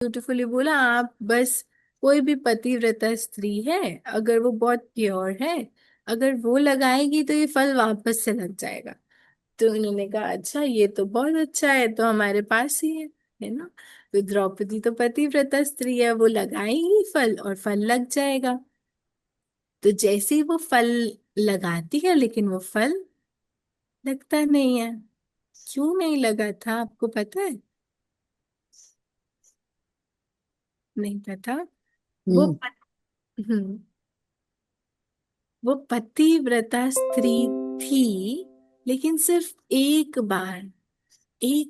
Beautifully बोला आप। बस कोई भी पतिव्रता स्त्री है, अगर वो बहुत प्योर है, अगर वो लगाएगी तो ये फल वापस से लग जाएगा। तो उन्होंने कहा अच्छा ये तो बहुत अच्छा है, तो हमारे पास ही है ना। तो द्रौपदी तो पतिव्रता स्त्री है, वो लगाएगी फल और फल लग जाएगा। तो जैसे ही वो फल लगाती है, लेकिन वो फल लगता नहीं है। क्यों नहीं लगा था, आपको पता है? नहीं पता। वो हम्म। हम्म वो पतिव्रता स्त्री थी, लेकिन सिर्फ एक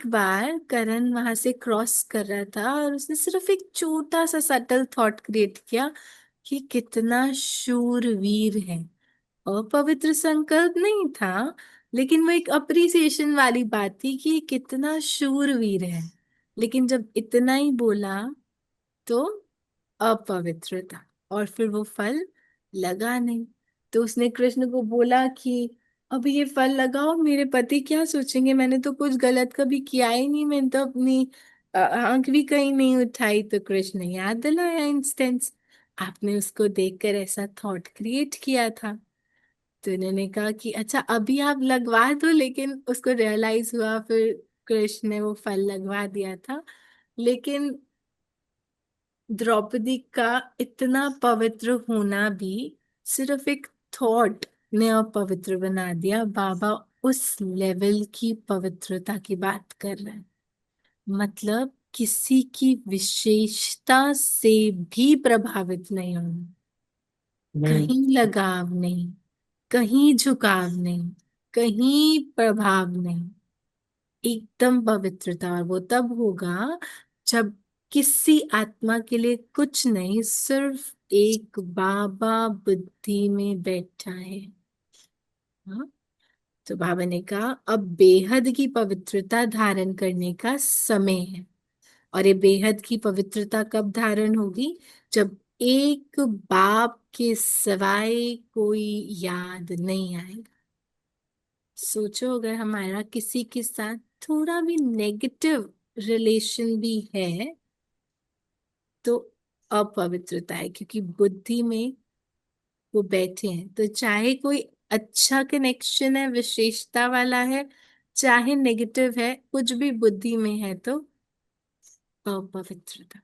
बार करण वहां से क्रॉस कर रहा था और उसने सिर्फ एक छोटा सा सटल थॉट क्रिएट किया कि कितना शूरवीर है। और पवित्र संकल्प नहीं था, लेकिन वो एक अप्रिसिएशन वाली बात थी कि ये कितना शूरवीर है। लेकिन जब इतना ही बोला तो अपवित्रता, और फिर वो फल लगा नहीं। तो उसने कृष्ण को बोला कि अभी ये फल लगाओ, मेरे पति क्या सोचेंगे, मैंने तो कुछ गलत कभी किया ही नहीं, मैंने तो अपनी आंख भी कहीं नहीं उठाई। तो कृष्ण ने याद दिलाया इंस्टेंस, आपने उसको देखकर ऐसा थॉट क्रिएट किया था। तो इन्होंने कहा कि अच्छा अभी आप लगवा दो, लेकिन उसको रियलाइज हुआ, फिर कृष्ण ने वो फल लगवा दिया था। लेकिन द्रौपदी का इतना पवित्र होना भी सिर्फ एक थॉट ने अपवित्र बना दिया। बाबा उस लेवल की पवित्रता की बात कर रहे हैं। मतलब किसी की विशेषता से भी प्रभावित नहीं होना, हम्म। कहीं लगाव नहीं, कहीं झुकाव नहीं, कहीं प्रभाव नहीं, एकदम पवित्रता। और वो तब होगा जब किसी आत्मा के लिए कुछ नहीं, सिर्फ एक बाबा बुद्धि में बैठा है। हाँ? तो बाबा ने कहा अब बेहद की पवित्रता धारण करने का समय है। और ये बेहद की पवित्रता कब धारण होगी? जब एक बाप के सिवाय कोई याद नहीं आएगा। सोचो अगर हमारा किसी के साथ थोड़ा भी नेगेटिव रिलेशन भी है, तो अपवित्रता है, क्योंकि बुद्धि में वो बैठे हैं। तो चाहे कोई अच्छा कनेक्शन है, विशेषता वाला है, चाहे नेगेटिव है, कुछ भी बुद्धि में है तो अपवित्रता।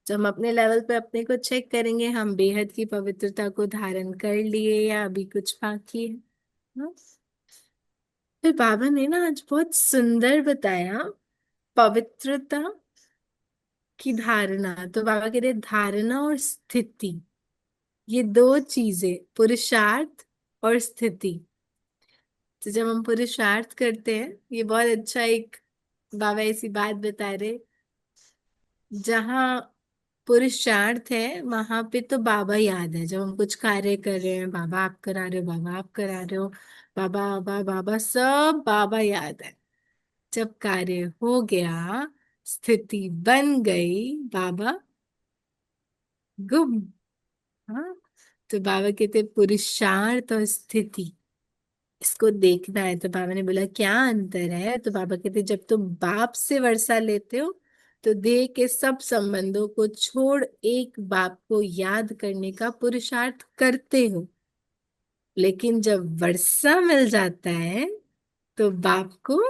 तो हम अपने लेवल पे अपने को चेक करेंगे, हम बेहद की पवित्रता को धारण कर लिए या अभी कुछ बाकी है। हाँ? फिर बाबा ने ना आज बहुत सुंदर बताया पवित्रता की धारणा। तो बाबा कहते हैं धारणा और स्थिति, ये दो चीजें, पुरुषार्थ और स्थिति। तो जब हम पुरुषार्थ करते हैं, ये बहुत अच्छा एक बाबा ऐसी बात बता रहे, जहाँ पुरुषार्थ है वहां पे तो बाबा याद है। जब हम कुछ कार्य कर रहे हैं, बाबा आप करा रहे हो, बाबा आप करा रहे हो, बाबा बाबा बाबा सब बाबा याद है। जब कार्य हो गया, स्थिति बन गई, बाबा गुम। हाँ? तो बाबा कहते पुरुषार्थ और स्थिति, इसको देखना है। तो बाबा ने बोला क्या अंतर है? तो बाबा कहते जब तुम बाप से वर्षा लेते हो, तो देह के सब संबंधों को छोड़ एक बाप को याद करने का पुरुषार्थ करते हो। लेकिन जब वर्षा मिल जाता है, तो बाप को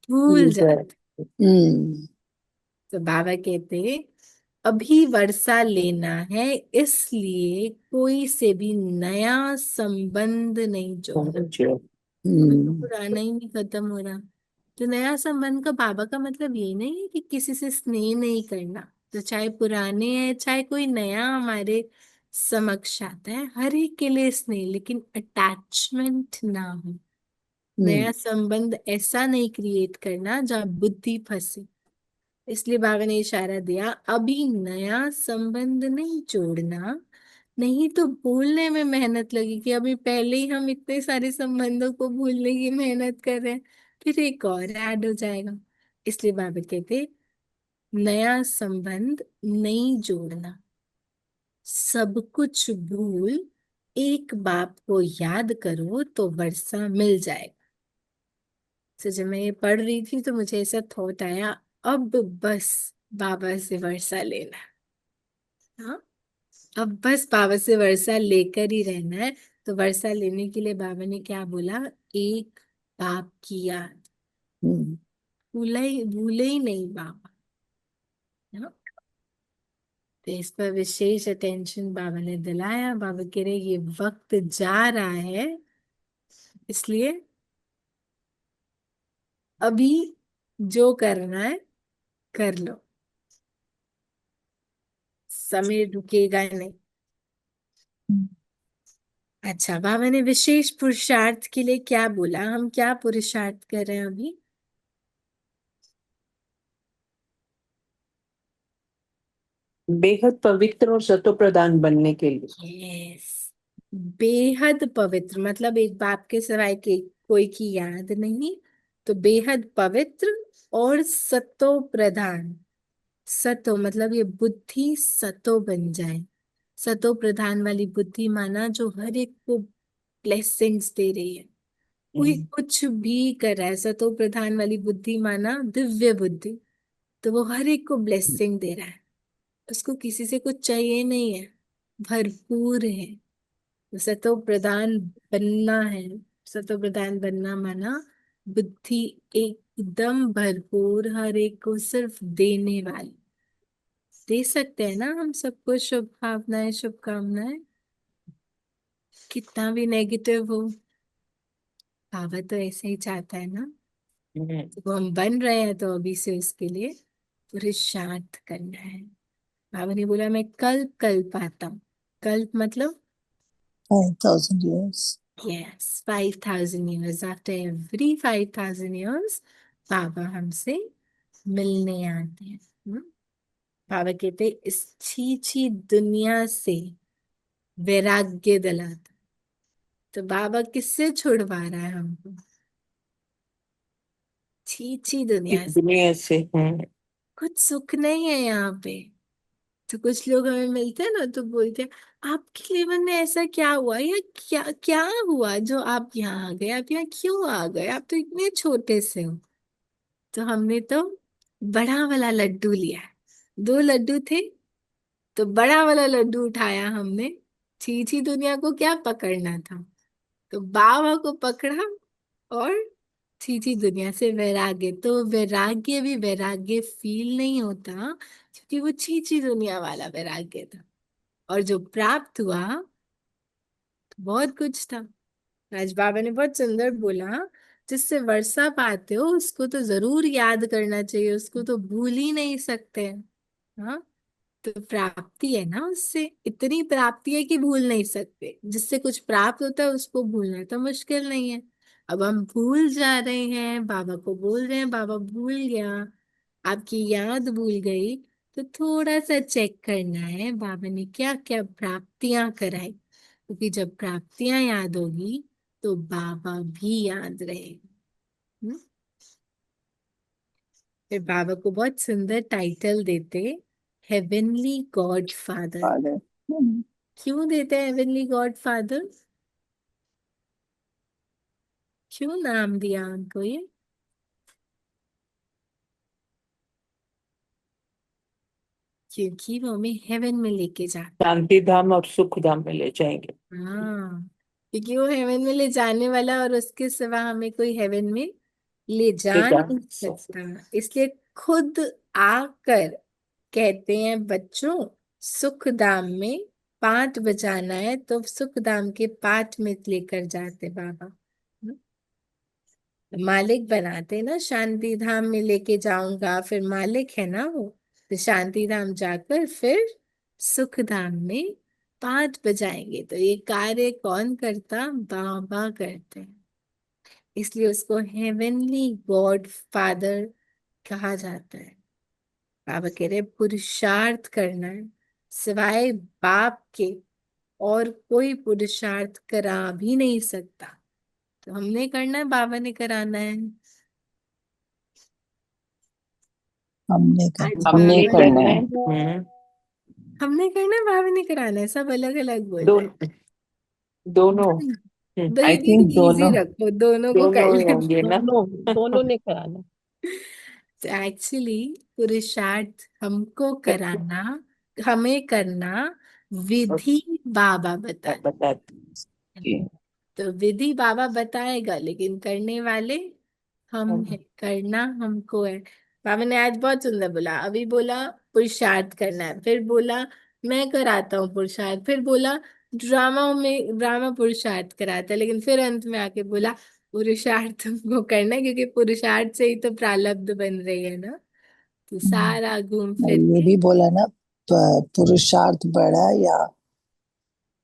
भूल ठीक है। जाते। तो बाबा कहते अभी वर्षा लेना है, इसलिए कोई से भी नया संबंध नहीं जोड़ना। समझो। अभी तो पुराना ही नहीं खत्म हो रहा। तो नया संबंध का बाबा का मतलब ये नहीं है कि किसी से स्नेह नहीं करना। तो चाहे पुराने हैं, चाहे कोई नया हमारे समक्ष आता है, हर एक के लिए स्नेह, लेकिन अटैचमेंट ना हो। नया हम्म। संबंध ऐसा नहीं क्रिएट करना जहाँ बुद्धि फंसे। इसलिए बाबा ने इशारा दिया अभी नया संबंध नहीं जोड़ना, नहीं तो भूलने में मेहनत लगेगी। अभी पहले ही हम इतने सारे संबंधों को भूलने की मेहनत कर रहे हैं, फिर एक और ऐड हो जाएगा। इसलिए बाबा कहते नया संबंध नहीं जोड़ना, सब कुछ भूल एक बाप को याद करो तो वर्षा मिल जाएगा। तो जब मैं ये पढ़ रही थी तो मुझे ऐसा थॉट आया, अब बस बाबा से वर्षा लेना। हाँ, अब बस बाबा से वर्षा लेकर ही रहना है। तो वर्षा लेने के लिए बाबा ने क्या बोला? एक बाप की याद। हम्म, भूले ही नहीं बाबा। हाँ? तो इस पर विशेष अटेंशन बाबा ने दिलाया। बाबा कह रहे ये वक्त जा रहा है, इसलिए अभी जो करना है कर लो, समय रुकेगा नहीं। हम्म। अच्छा, बाबा ने विशेष पुरुषार्थ के लिए क्या बोला? हम क्या पुरुषार्थ कर रहे हैं अभी? बेहद पवित्र और सतोप्रधान बनने के लिए। यस, बेहद पवित्र मतलब एक बाप के सिवाय के कोई की याद नहीं। तो बेहद पवित्र और सतो प्रधान। सतो मतलब ये बुद्धि सतो बन जाए। सतो प्रधान वाली बुद्धि माना जो हर एक को ब्लेसिंग्स दे रही है। कोई हम्म, कुछ भी कर रहा है, सतो प्रधान वाली बुद्धि माना दिव्य बुद्धि। तो वो हर एक को ब्लेसिंग दे रहा है, उसको किसी से कुछ चाहिए नहीं है, भरपूर है। सतो प्रधान बनना है। सतो प्रधान बनना माना बुद्धि एकदम भरपूर, हर एक को सिर्फ देने वाली। दे सकते हैं ना हम सबको शुभ भावनाएं, शुभकामनाएं, कितना भी नेगेटिव हो। बाबा तो ऐसे ही चाहता है ना। हम्म। तो हम बन रहे हैं, तो अभी से उसके लिए पुरुषार्थ करना है। बाबा ने बोला मैं कल्प कल्प आता हूँ। कल्प मतलब 5,000 years. Yes, 5,000 years। After every 5,000 years बाबा हमसे मिलने आते हैं। बाबा कहते हैं, इस छी दुनिया से वैराग्य दिलाता। तो बाबा किससे छुड़वा रहा है हमको? छी इस दुनिया से। दुनिया से। हम्म। कुछ सुख नहीं है यहाँ पे। तो कुछ लोग हमें मिलते हैं ना, तो बोलते हैं आपके जीवन में ऐसा क्या हुआ, या क्या क्या हुआ जो आप यहाँ आ गए, आप यहाँ क्यों आ गए, आप तो इतने छोटे से हो। तो हमने तो बड़ा वाला लड्डू लिया। दो लड्डू थे, तो बड़ा वाला लड्डू उठाया हमने। छी दुनिया को क्या पकड़ना था, तो बाबा को पकड़ा। और छी दुनिया से वैराग्य। तो वैराग्य भी वैराग्य फील नहीं होता, क्योंकि वो छी दुनिया वाला वैराग्य था। और जो प्राप्त हुआ तो बहुत कुछ था। राज बाबा ने बहुत सुंदर बोला, जिससे वर्षा पाते हो उसको तो जरूर याद करना चाहिए, उसको तो भूल ही नहीं सकते। हाँ, तो प्राप्ति है ना, उससे इतनी प्राप्ति है कि भूल नहीं सकते। जिससे कुछ प्राप्त होता है उसको भूलना तो मुश्किल नहीं है। अब हम भूल जा रहे हैं, बाबा को बोल रहे हैं बाबा भूल गया, आपकी याद भूल गई। तो थोड़ा सा चेक करना है बाबा ने क्या क्या प्राप्तियां कराई, क्योंकि जब प्राप्तियां याद होगी तो बाबा भी याद रहेगा। हम्म? फिर बाबा को बहुत सुंदर टाइटल देते, हेवनली गॉड फादर। Father. हम्म। क्यों देते हैं हेवनली गॉड फादर? क्यों नाम दिया उनको ये? क्योंकि वो हमें हेवन में लेके जाते शांति धाम और सुख धाम में ले जाएंगे। हैं। हाँ, क्योंकि वो हेवन में ले जाने वाला, और उसके सिवा हमें कोई हेवन में ले ले जा जा नहीं सकता। इसलिए खुद आकर कहते हैं बच्चों, सुख धाम में पाठ बजाना है, तो सुख धाम के पाठ में लेकर जाते बाबा। मालिक बनाते ना, शांति धाम में लेके जाऊंगा, फिर मालिक है ना वो। तो शांति धाम जाकर फिर सुख धाम में पाठ बजाएंगे। तो ये कार्य कौन करता? बाबा करते हैं। इसलिए उसको हेवनली गॉड फादर कहा जाता है। बाबा कह रहे पुरुषार्थ करना है, सिवाय बाप के और कोई पुरुषार्थ करा भी नहीं सकता। तो हमने करना है, बाबा ने कराना है। हमने आज करना है। हमने बाबा ने, करना है। हम्म। हमने करना है, बाबा ने कराना है, सब अलग अलग बोल दो, रहे हैं। दोनों। आई दीदी थिंक इजी दोनों। रखो, दोनों को कर दोनों ही लेते। होंगे ना। दोनों दोनों ने कराना। एक्चुअली पुरुषार्थ हमको करके कराना, हमें करना, और विधि बाबा बता। बताते हैं। तो विधि बाबा बताएगा, लेकिन करने वाले हम है, करना हमको है। बाबा ने आज बहुत सुंदर बोला, अभी बोला पुरुषार्थ करना है, फिर बोला मैं कराता हूँ पुरुषार्थ, फिर बोला ड्रामा पुरुषार्थ कराता है, लेकिन फिर अंत में आके बोला पुरुषार्थ हमको करना है, क्योंकि पुरुषार्थ से ही तो प्रारब्ध बन रही है ना। तो सारा घूम और फिर ये के भी बोला ना, पुरुषार्थ बड़ा या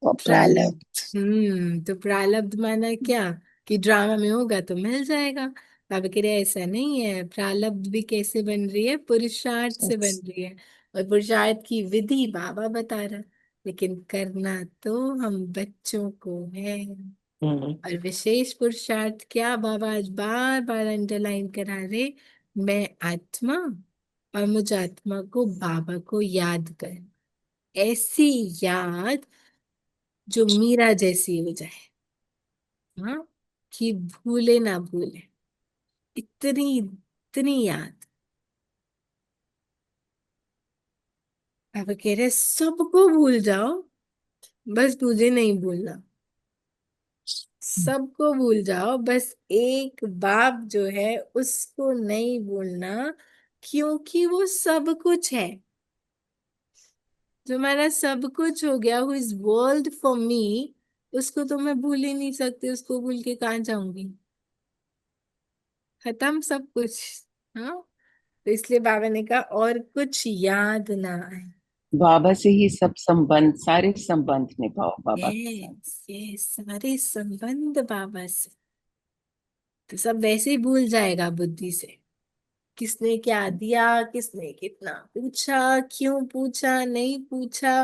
प्रारब्ध। प्रारब्ध। तो प्रारब्ध माना क्या, कि ड्रामा में होगा तो मिल जाएगा। बाबा कह रहे ऐसा नहीं है, प्रारब्ध भी कैसे बन रही है, पुरुषार्थ से बन रही है। और पुरुषार्थ की विधि बाबा बता रहा, लेकिन करना तो हम बच्चों को है। हम्म। और विशेष पुरुषार्थ क्या, बाबा आज बार बार अंडरलाइन करा रहे, मैं आत्मा, और मुझ आत्मा को बाबा को याद कर, ऐसी याद जो मीरा जैसी हो जाए। हाँ, कि भूले ना भूले, इतनी इतनी याद। पापा कह रहे सबको भूल जाओ, बस मुझे नहीं भूलना। सबको भूल जाओ, बस एक बाप जो है उसको नहीं भूलना, क्योंकि वो सब कुछ है। जो हमारा सब कुछ हो गया, who is world for me, उसको तो मैं भूल ही नहीं सकती, उसको भूल के कहाँ जाऊंगी, खत्म सब कुछ। हाँ, तो इसलिए बाबा ने कहा और कुछ याद ना आए। बाबा से ही सब संबंध, सारे संबंध निभाओ बाबा के साथ। यस यस, सारे संबंध बाबा से, तो सब वैसे ही भूल जाएगा बुद्धि से। किसने क्या दिया, किसने कितना पूछा, क्यों पूछा, नहीं पूछा,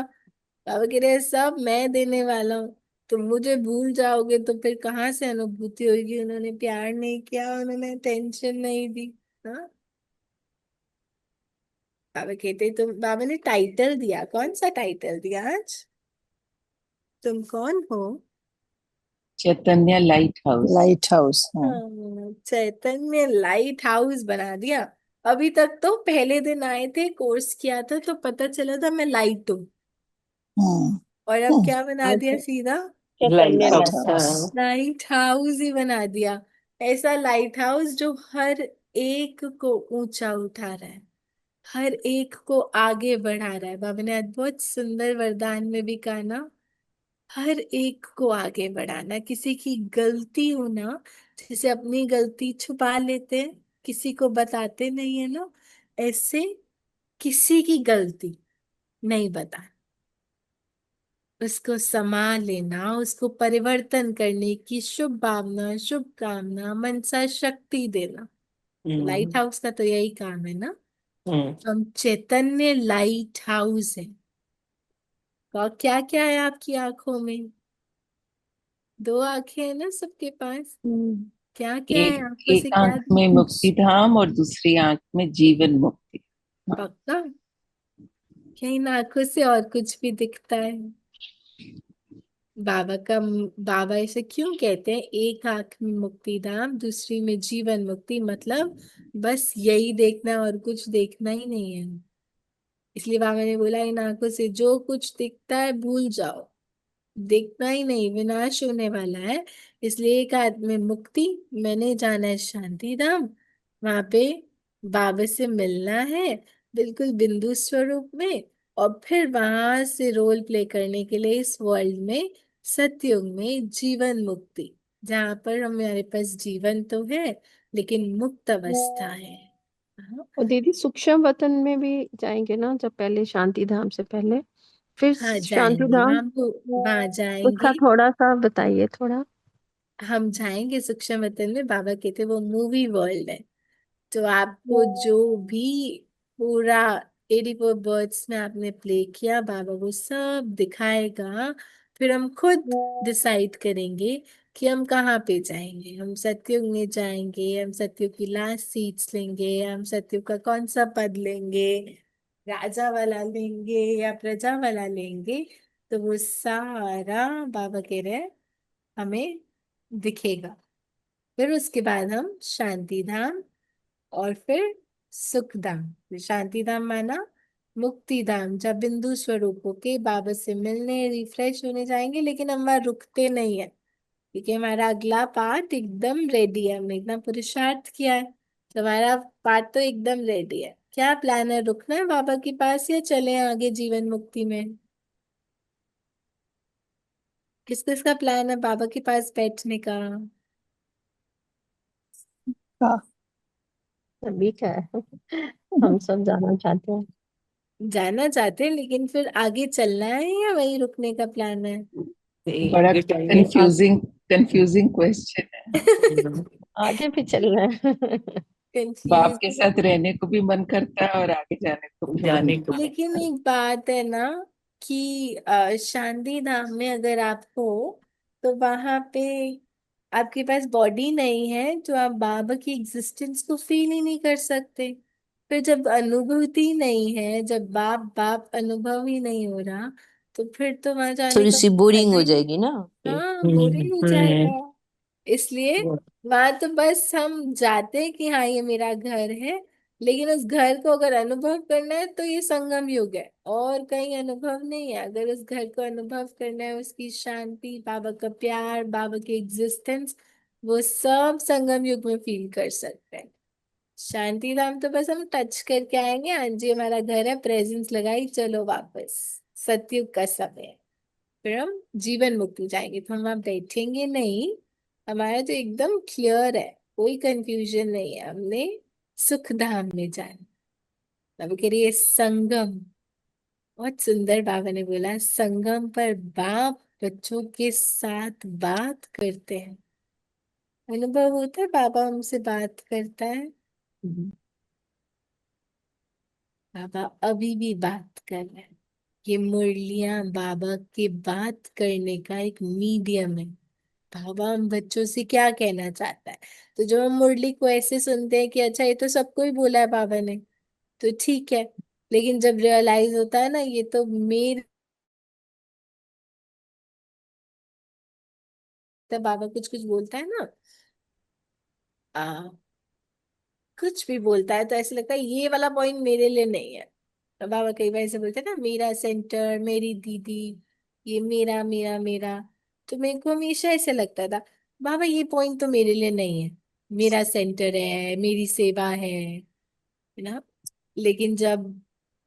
बाबा कह रहे सब मैं देने वाला हूँ। तुम मुझे भूल जाओगे तो फिर कहाँ से अनुभूति होगी, उन्होंने प्यार नहीं किया, उन्होंने टेंशन नहीं दी। हाँ, बाबा कहते तुम, बाबा ने टाइटल दिया, कौन सा टाइटल दिया आज, तुम कौन हो। चैतन्य लाइट हाउस। Light house. हाँ। हाँ, चैतन्य लाइट हाउस बना दिया। अभी तक तो पहले दिन आए थे, कोर्स किया था, तो पता चला था मैं लाइट हूँ, हम्म। और अब हम्म। क्या बना दिया सीधा, लाइट चैतन्य लाइट हाउस, हाउस। हाँ। लाइट हाउस ही बना दिया। ऐसा लाइट हाउस जो हर एक को ऊंचा उठा रहा है, हर एक को आगे बढ़ा रहा है। बाबा ने आज बहुत सुंदर वरदान में भी कहा ना, हर एक को आगे बढ़ाना, किसी की गलती हो ना, जैसे अपनी गलती छुपा लेते हैं, किसी को बताते नहीं है ना, ऐसे किसी की गलती नहीं बता, उसको संभाल लेना, उसको परिवर्तन करने की शुभ भावना, शुभकामना, मनसा शक्ति देना। लाइट हम्म। हाउस का तो यही काम है ना। हम्म। हम चैतन्य लाइट हाउस है। और क्या क्या है आपकी आंखों में, दो आंखें हैं ना सबके पास, क्या क्या है एक आंखों से, एक क्या आंख में मुक्ति धाम और दूसरी आंख में जीवन मुक्ति। हाँ। पक्का, क्या इन आंखों से और कुछ भी दिखता है। बाबा का, बाबा ऐसे क्यों कहते हैं, एक आंख में मुक्ति धाम, दूसरी में जीवन मुक्ति, मतलब बस यही देखना और कुछ देखना ही नहीं है। इसलिए बाबा ने बोला इन आंखों से जो कुछ दिखता है भूल जाओ, देखना ही नहीं, विनाश होने वाला है। इसलिए एक आत्म में मुक्ति, मैंने जाना है शांति धाम, वहां पे बाबा से मिलना है, बिल्कुल बिंदु स्वरूप में। और फिर वहां से रोल प्ले करने के लिए इस वर्ल्ड में, सतयुग में जीवन मुक्ति, जहाँ पर हमारे पास जीवन तो है लेकिन मुक्त अवस्था है। हाँ, और दीदी सूक्ष्म वतन में भी जाएंगे ना, जब पहले शांति धाम से पहले, फिर हाँ शांति जाएंगे धाम, वहां को, वहां उसका जाएंगे। थोड़ा सा बताइए थोड़ा। हम जाएंगे सूक्ष्म वतन में, बाबा कहते वो मूवी वर्ल्ड है। तो आपको जो भी पूरा 84 बर्ड्स में आपने प्ले किया, बाबा वो सब दिखाएगा। फिर हम खुद डिसाइड करेंगे कि हम कहाँ पे जाएंगे, हम सतयुग में जाएंगे, हम सतयुग की लास्ट सीट्स लेंगे, हम सतयुग का कौन सा पद लेंगे, राजा वाला लेंगे या प्रजा वाला लेंगे। तो वो सारा बाबा कह रहे हैं हमें दिखेगा। फिर उसके बाद हम शांति धाम, और फिर सुख धाम। शांति धाम माना मुक्ति धाम, जब बिंदु स्वरूप होके बाबा से मिलने रिफ्रेश होने जाएंगे, लेकिन हम वहां रुकते नहीं है, क्योंकि हमारा अगला पार्ट एकदम रेडी है। हमने इतना पुरुषार्थ किया है, तो हमारा पार्ट तो एकदम रेडी है। क्या प्लान है, रुकना है बाबा के पास या चले आगे जीवन मुक्ति में? किस किस का प्लान है बाबा के पास बैठने का? हाँ, सभी का है। हम सब जाना चाहते हैं। जाना चाहते हैं, लेकिन फिर आगे चलना है या वहीं रुकने का प्लान है? बड़ा आगे कंफ्यूजिंग कंफ्यूजिंग क्वेश्चन है। आगे भी चलना है। बाप के कंफ्यूज। साथ रहने को भी मन करता है और आगे जाने को भी मन जाने को। करता लेकिन एक बात है ना कि शांति धाम में अगर आप हो, तो वहां पे आपके पास बॉडी नहीं है, तो आप बाबा की एग्जिस्टेंस को फील ही नहीं कर सकते। फिर जब अनुभूति नहीं है, जब बाप बाप अनुभव ही नहीं हो रहा, तो फिर तो वहां जाने थोड़ी का सी बोरिंग फायदा हो ही नहीं। जाएगी ना। हाँ, बोरिंग हो जाएगा। इसलिए वहां तो बस हम जाते हैं कि हाँ ये मेरा घर है, लेकिन उस घर को अगर अनुभव करना है तो ये संगम युग है, और कहीं अनुभव नहीं है। अगर उस घर को अनुभव करना है, उसकी शांति, बाबा का प्यार, बाबा की एग्जिस्टेंस, वो सब संगम युग में फील कर सकते हैं। शांति धाम तो बस हम टच करके आएंगे, हाँ जी हमारा घर है, प्रेजेंस लगाई, चलो वापस। सतयुग का समय है। फिर हम जीवन मुक्ति जाएंगे, तो हम वहां बैठेंगे नहीं। हमारा तो एकदम क्लियर है, कोई कंफ्यूजन नहीं है, हमने सुख धाम में जाना। अब कह रही है संगम। बहुत सुंदर बाबा ने बोला, संगम पर बाप बच्चों के साथ बात करते हैं। अनुभव होता है बाबा हमसे बात करता है। बाबा अभी भी बात कर रहे हैं। ये मुरलियां बाबा के बात करने का एक मीडियम है। बाबा हम बच्चों से क्या कहना चाहता है, तो जो हम मुरली को ऐसे सुनते हैं कि अच्छा ये तो सबको ही बोला है बाबा ने, तो ठीक है। लेकिन जब रियलाइज होता है ना, ये तो मेरे, तब बाबा कुछ कुछ बोलता है ना, आ, कुछ भी बोलता है तो ऐसे लगता है ये वाला पॉइंट मेरे लिए नहीं है। तो बाबा कई बार ऐसे बोलते हैं ना, मेरा सेंटर, मेरी दीदी, ये मेरा मेरा मेरा। तो मेरे को हमेशा ऐसे लगता था, बाबा ये पॉइंट तो मेरे लिए नहीं है, मेरा सेंटर है, मेरी सेवा है ना। लेकिन जब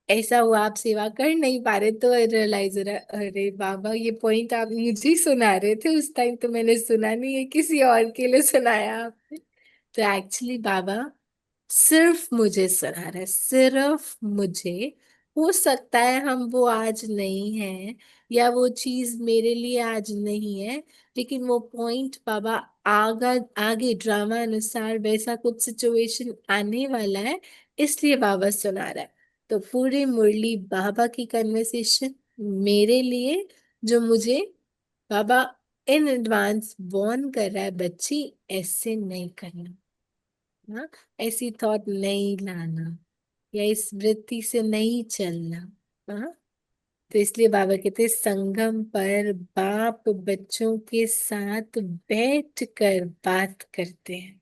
ऐसा हुआ आप सेवा कर नहीं पा रहे, तो रियलाइज हो रहा है, अरे बाबा ये पॉइंट आप मुझे ही सुना रहे थे उस टाइम, तो मैंने सुना नहीं है, किसी और के लिए सुनाया आपने। तो एक्चुअली बाबा सिर्फ मुझे सुना रहा है, सिर्फ मुझे। हो सकता है हम वो आज नहीं है, या वो चीज मेरे लिए आज नहीं है, लेकिन वो पॉइंट बाबा आगा आगे ड्रामा अनुसार वैसा कुछ सिचुएशन आने वाला है, इसलिए बाबा सुना रहा है। तो पूरी मुरली बाबा की कन्वर्सेशन मेरे लिए, जो मुझे बाबा इन एडवांस वार्न कर रहा है, बच्ची ऐसे नहीं करना, हाँ, ऐसी थॉट नहीं लाना, या इस वृत्ति से नहीं चलना। हाँ, तो इसलिए बाबा कहते हैं, संगम पर बाप बच्चों के साथ बैठ कर बात करते हैं।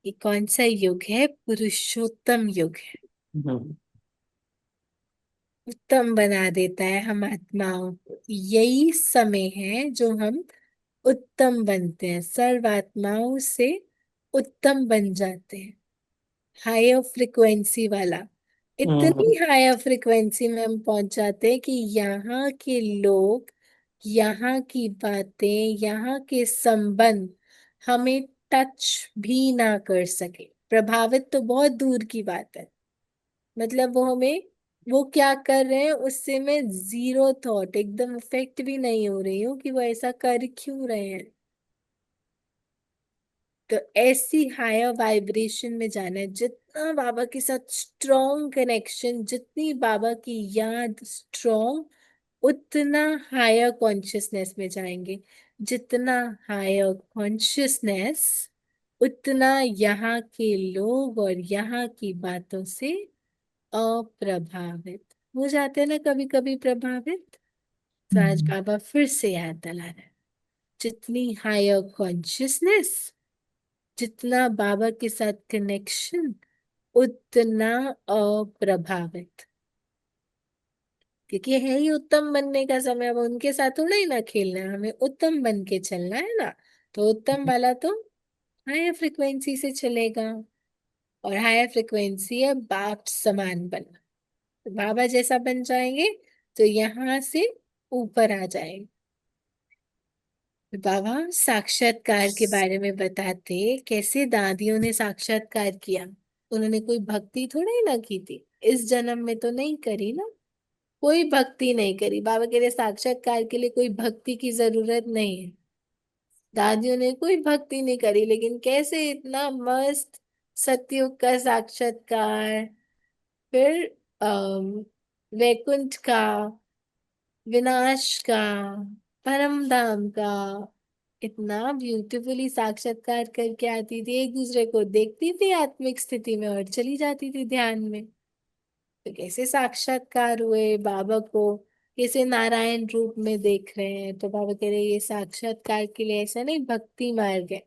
ये कौन सा युग है? पुरुषोत्तम युग है। उत्तम बना देता है हम आत्माओं को। यही समय है जो हम उत्तम बनते हैं, सर्व आत्माओं से उत्तम बन जाते हैं। हायर फ्रिक्वेंसी वाला, इतनी हायर फ्रिक्वेंसी में हम पहुंच जाते हैं कि यहाँ के लोग, यहाँ की बातें, यहाँ के संबंध हमें टच भी ना कर सके। प्रभावित तो बहुत दूर की बात है, मतलब वो हमें, वो क्या कर रहे हैं उससे मैं जीरो थॉट, एकदम इफेक्ट भी नहीं हो रही हूँ कि वो ऐसा कर क्यों रहे हैं। तो ऐसी हायर वाइब्रेशन में जाना है। जितना बाबा के साथ स्ट्रॉन्ग कनेक्शन, जितनी बाबा की याद स्ट्रॉन्ग, उतना हायर कॉन्शियसनेस में जाएंगे। जितना हायर कॉन्शियसनेस, उतना यहाँ के लोग और यहाँ की बातों से अप्रभावित हो जाते हैं ना, कभी कभी प्रभावित। तो आज बाबा फिर से याद दिला रहे हैं, जितनी हायर कॉन्शियसनेस, जितना बाबा के साथ कनेक्शन उतना अप्रभावित, क्योंकि है ही उत्तम बनने का समय। अब उनके साथ थोड़ा ही ना खेलना है, हमें उत्तम बन के चलना है ना। तो उत्तम वाला तो हायर फ्रिक्वेंसी से चलेगा, और हायर फ्रिक्वेंसी है बाप समान बनना। तो बाबा जैसा बन जाएंगे तो यहाँ से ऊपर आ जाएंगे। तो बाबा साक्षात्कार के बारे में बताते, कैसे दादियों ने साक्षात्कार किया। उन्होंने कोई भक्ति थोड़ा ही ना की थी, इस जन्म में तो नहीं करी ना, कोई भक्ति नहीं करी। बाबा कह रहे साक्षात्कार के लिए कोई भक्ति की जरूरत नहीं है। दादियों ने कोई भक्ति नहीं करी, लेकिन कैसे इतना मस्त सतयुग का साक्षात्कार, फिर वैकुंठ का, विनाश का, परम धाम का, इतना ब्यूटीफुली साक्षात्कार करके आती थी। एक दूसरे को देखती थी आत्मिक स्थिति में और चली जाती थी ध्यान में। तो कैसे साक्षात्कार हुए बाबा को, कैसे नारायण रूप में देख रहे हैं। तो बाबा कह रहे ये साक्षात्कार के लिए ऐसा नहीं, भक्ति मार्ग है।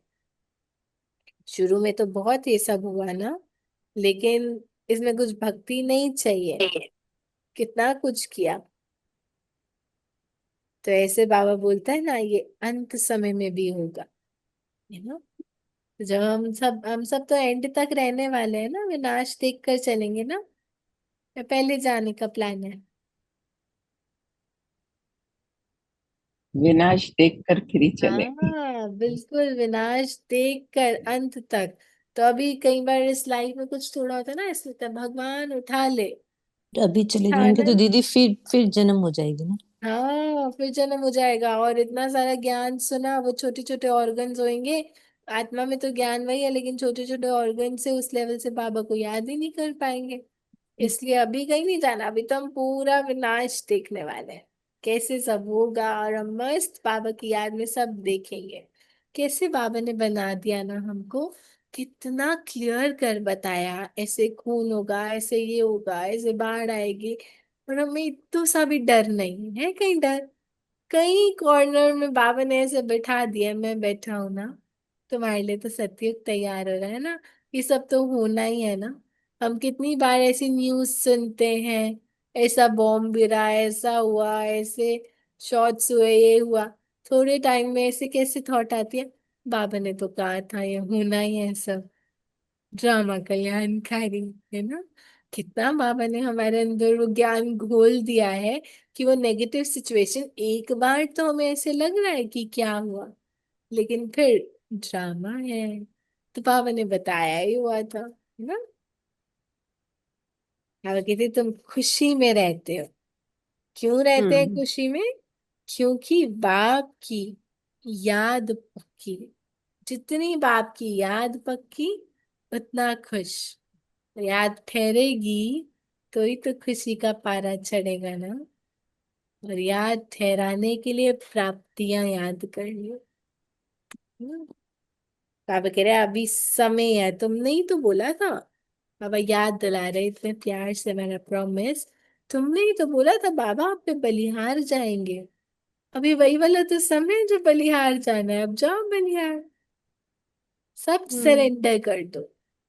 शुरू में तो बहुत ये सब हुआ ना, लेकिन इसमें कुछ भक्ति नहीं चाहिए, कितना कुछ किया। तो ऐसे बाबा बोलता है ना, ये अंत समय में भी होगा, है ना। तो जब हम सब तो एंड तक रहने वाले हैं ना, विनाश देख कर चलेंगे ना, या पहले जाने का प्लान है। विनाश देख कर फिर ही चलेंगे। हाँ बिल्कुल, विनाश देख कर अंत तक। तो अभी कई बार इस लाइफ में कुछ थोड़ा होता है ना, इसलिए तो भगवान उठा ले। अभी चले जाएंगे उठाना, तो दीदी फिर जन्म हो जाएगी ना। हाँ फिर जन्म हो जाएगा। और इतना सारा ज्ञान सुना, वो छोटे छोटे ऑर्गन्स होंगे। आत्मा में तो ज्ञान वही है, लेकिन छोटे छोटे ऑर्गन से उस लेवल से बाबा को याद ही नहीं कर पाएंगे। इसलिए अभी कहीं नहीं जाना, अभी तो हम पूरा विनाश देखने वाले हैं, कैसे सब होगा। और हम मस्त बाबा की याद में सब देखेंगे। कैसे बाबा ने बना दिया ना हमको, कितना क्लियर कर बताया, ऐसे खून होगा, ऐसे ये होगा, ऐसे बाढ़ आएगी। और हमें तो सा भी डर नहीं है, कहीं डर। कहीं कॉर्नर में बाबा ने ऐसे बैठा दिया, मैं बैठा हूं ना, तुम्हारे लिए तो सतयुग तैयार हो रहा है ना। ये सब तो होना ही है ना। हम कितनी बार ऐसी न्यूज सुनते हैं, ऐसा बॉम्ब गिरा, ऐसा हुआ, ऐसे शॉट्स हुए, ये हुआ। थोड़े टाइम में ऐसे कैसे थॉट आती है, बाबा ने तो कहा था ये होना ही है सब, ड्रामा कल्याणकारी, है ना। कितना बाबा ने हमारे अंदर वो ज्ञान घोल दिया है, कि वो नेगेटिव सिचुएशन एक बार तो हमें ऐसे लग रहा है कि क्या हुआ, लेकिन फिर ड्रामा है। तो बाबा ने बताया ही हुआ था, है ना। बाबा कहते तुम खुशी में रहते हो। क्यों रहते हैं हम्म। खुशी में? क्योंकि बाप की याद पक्की। जितनी बाप की याद पक्की, उतना खुश। याद ठहरेगी तो ही तो खुशी का पारा चढ़ेगा ना। और याद ठहराने के लिए प्राप्तियां याद कर लियो। हम्म। बाबा कह रहे अभी समय है, तुमने ही तो बोला था। बाबा याद दिला रहे इतने प्यार से, मेरा प्रॉमिस। तुमने ही तो बोला था बाबा आप पे बलिहार जाएंगे। अभी वही वाला तो समय है जो बलिहार जाना है, अब जाओ बलिहार। सब हम्म। सरेंडर कर दो,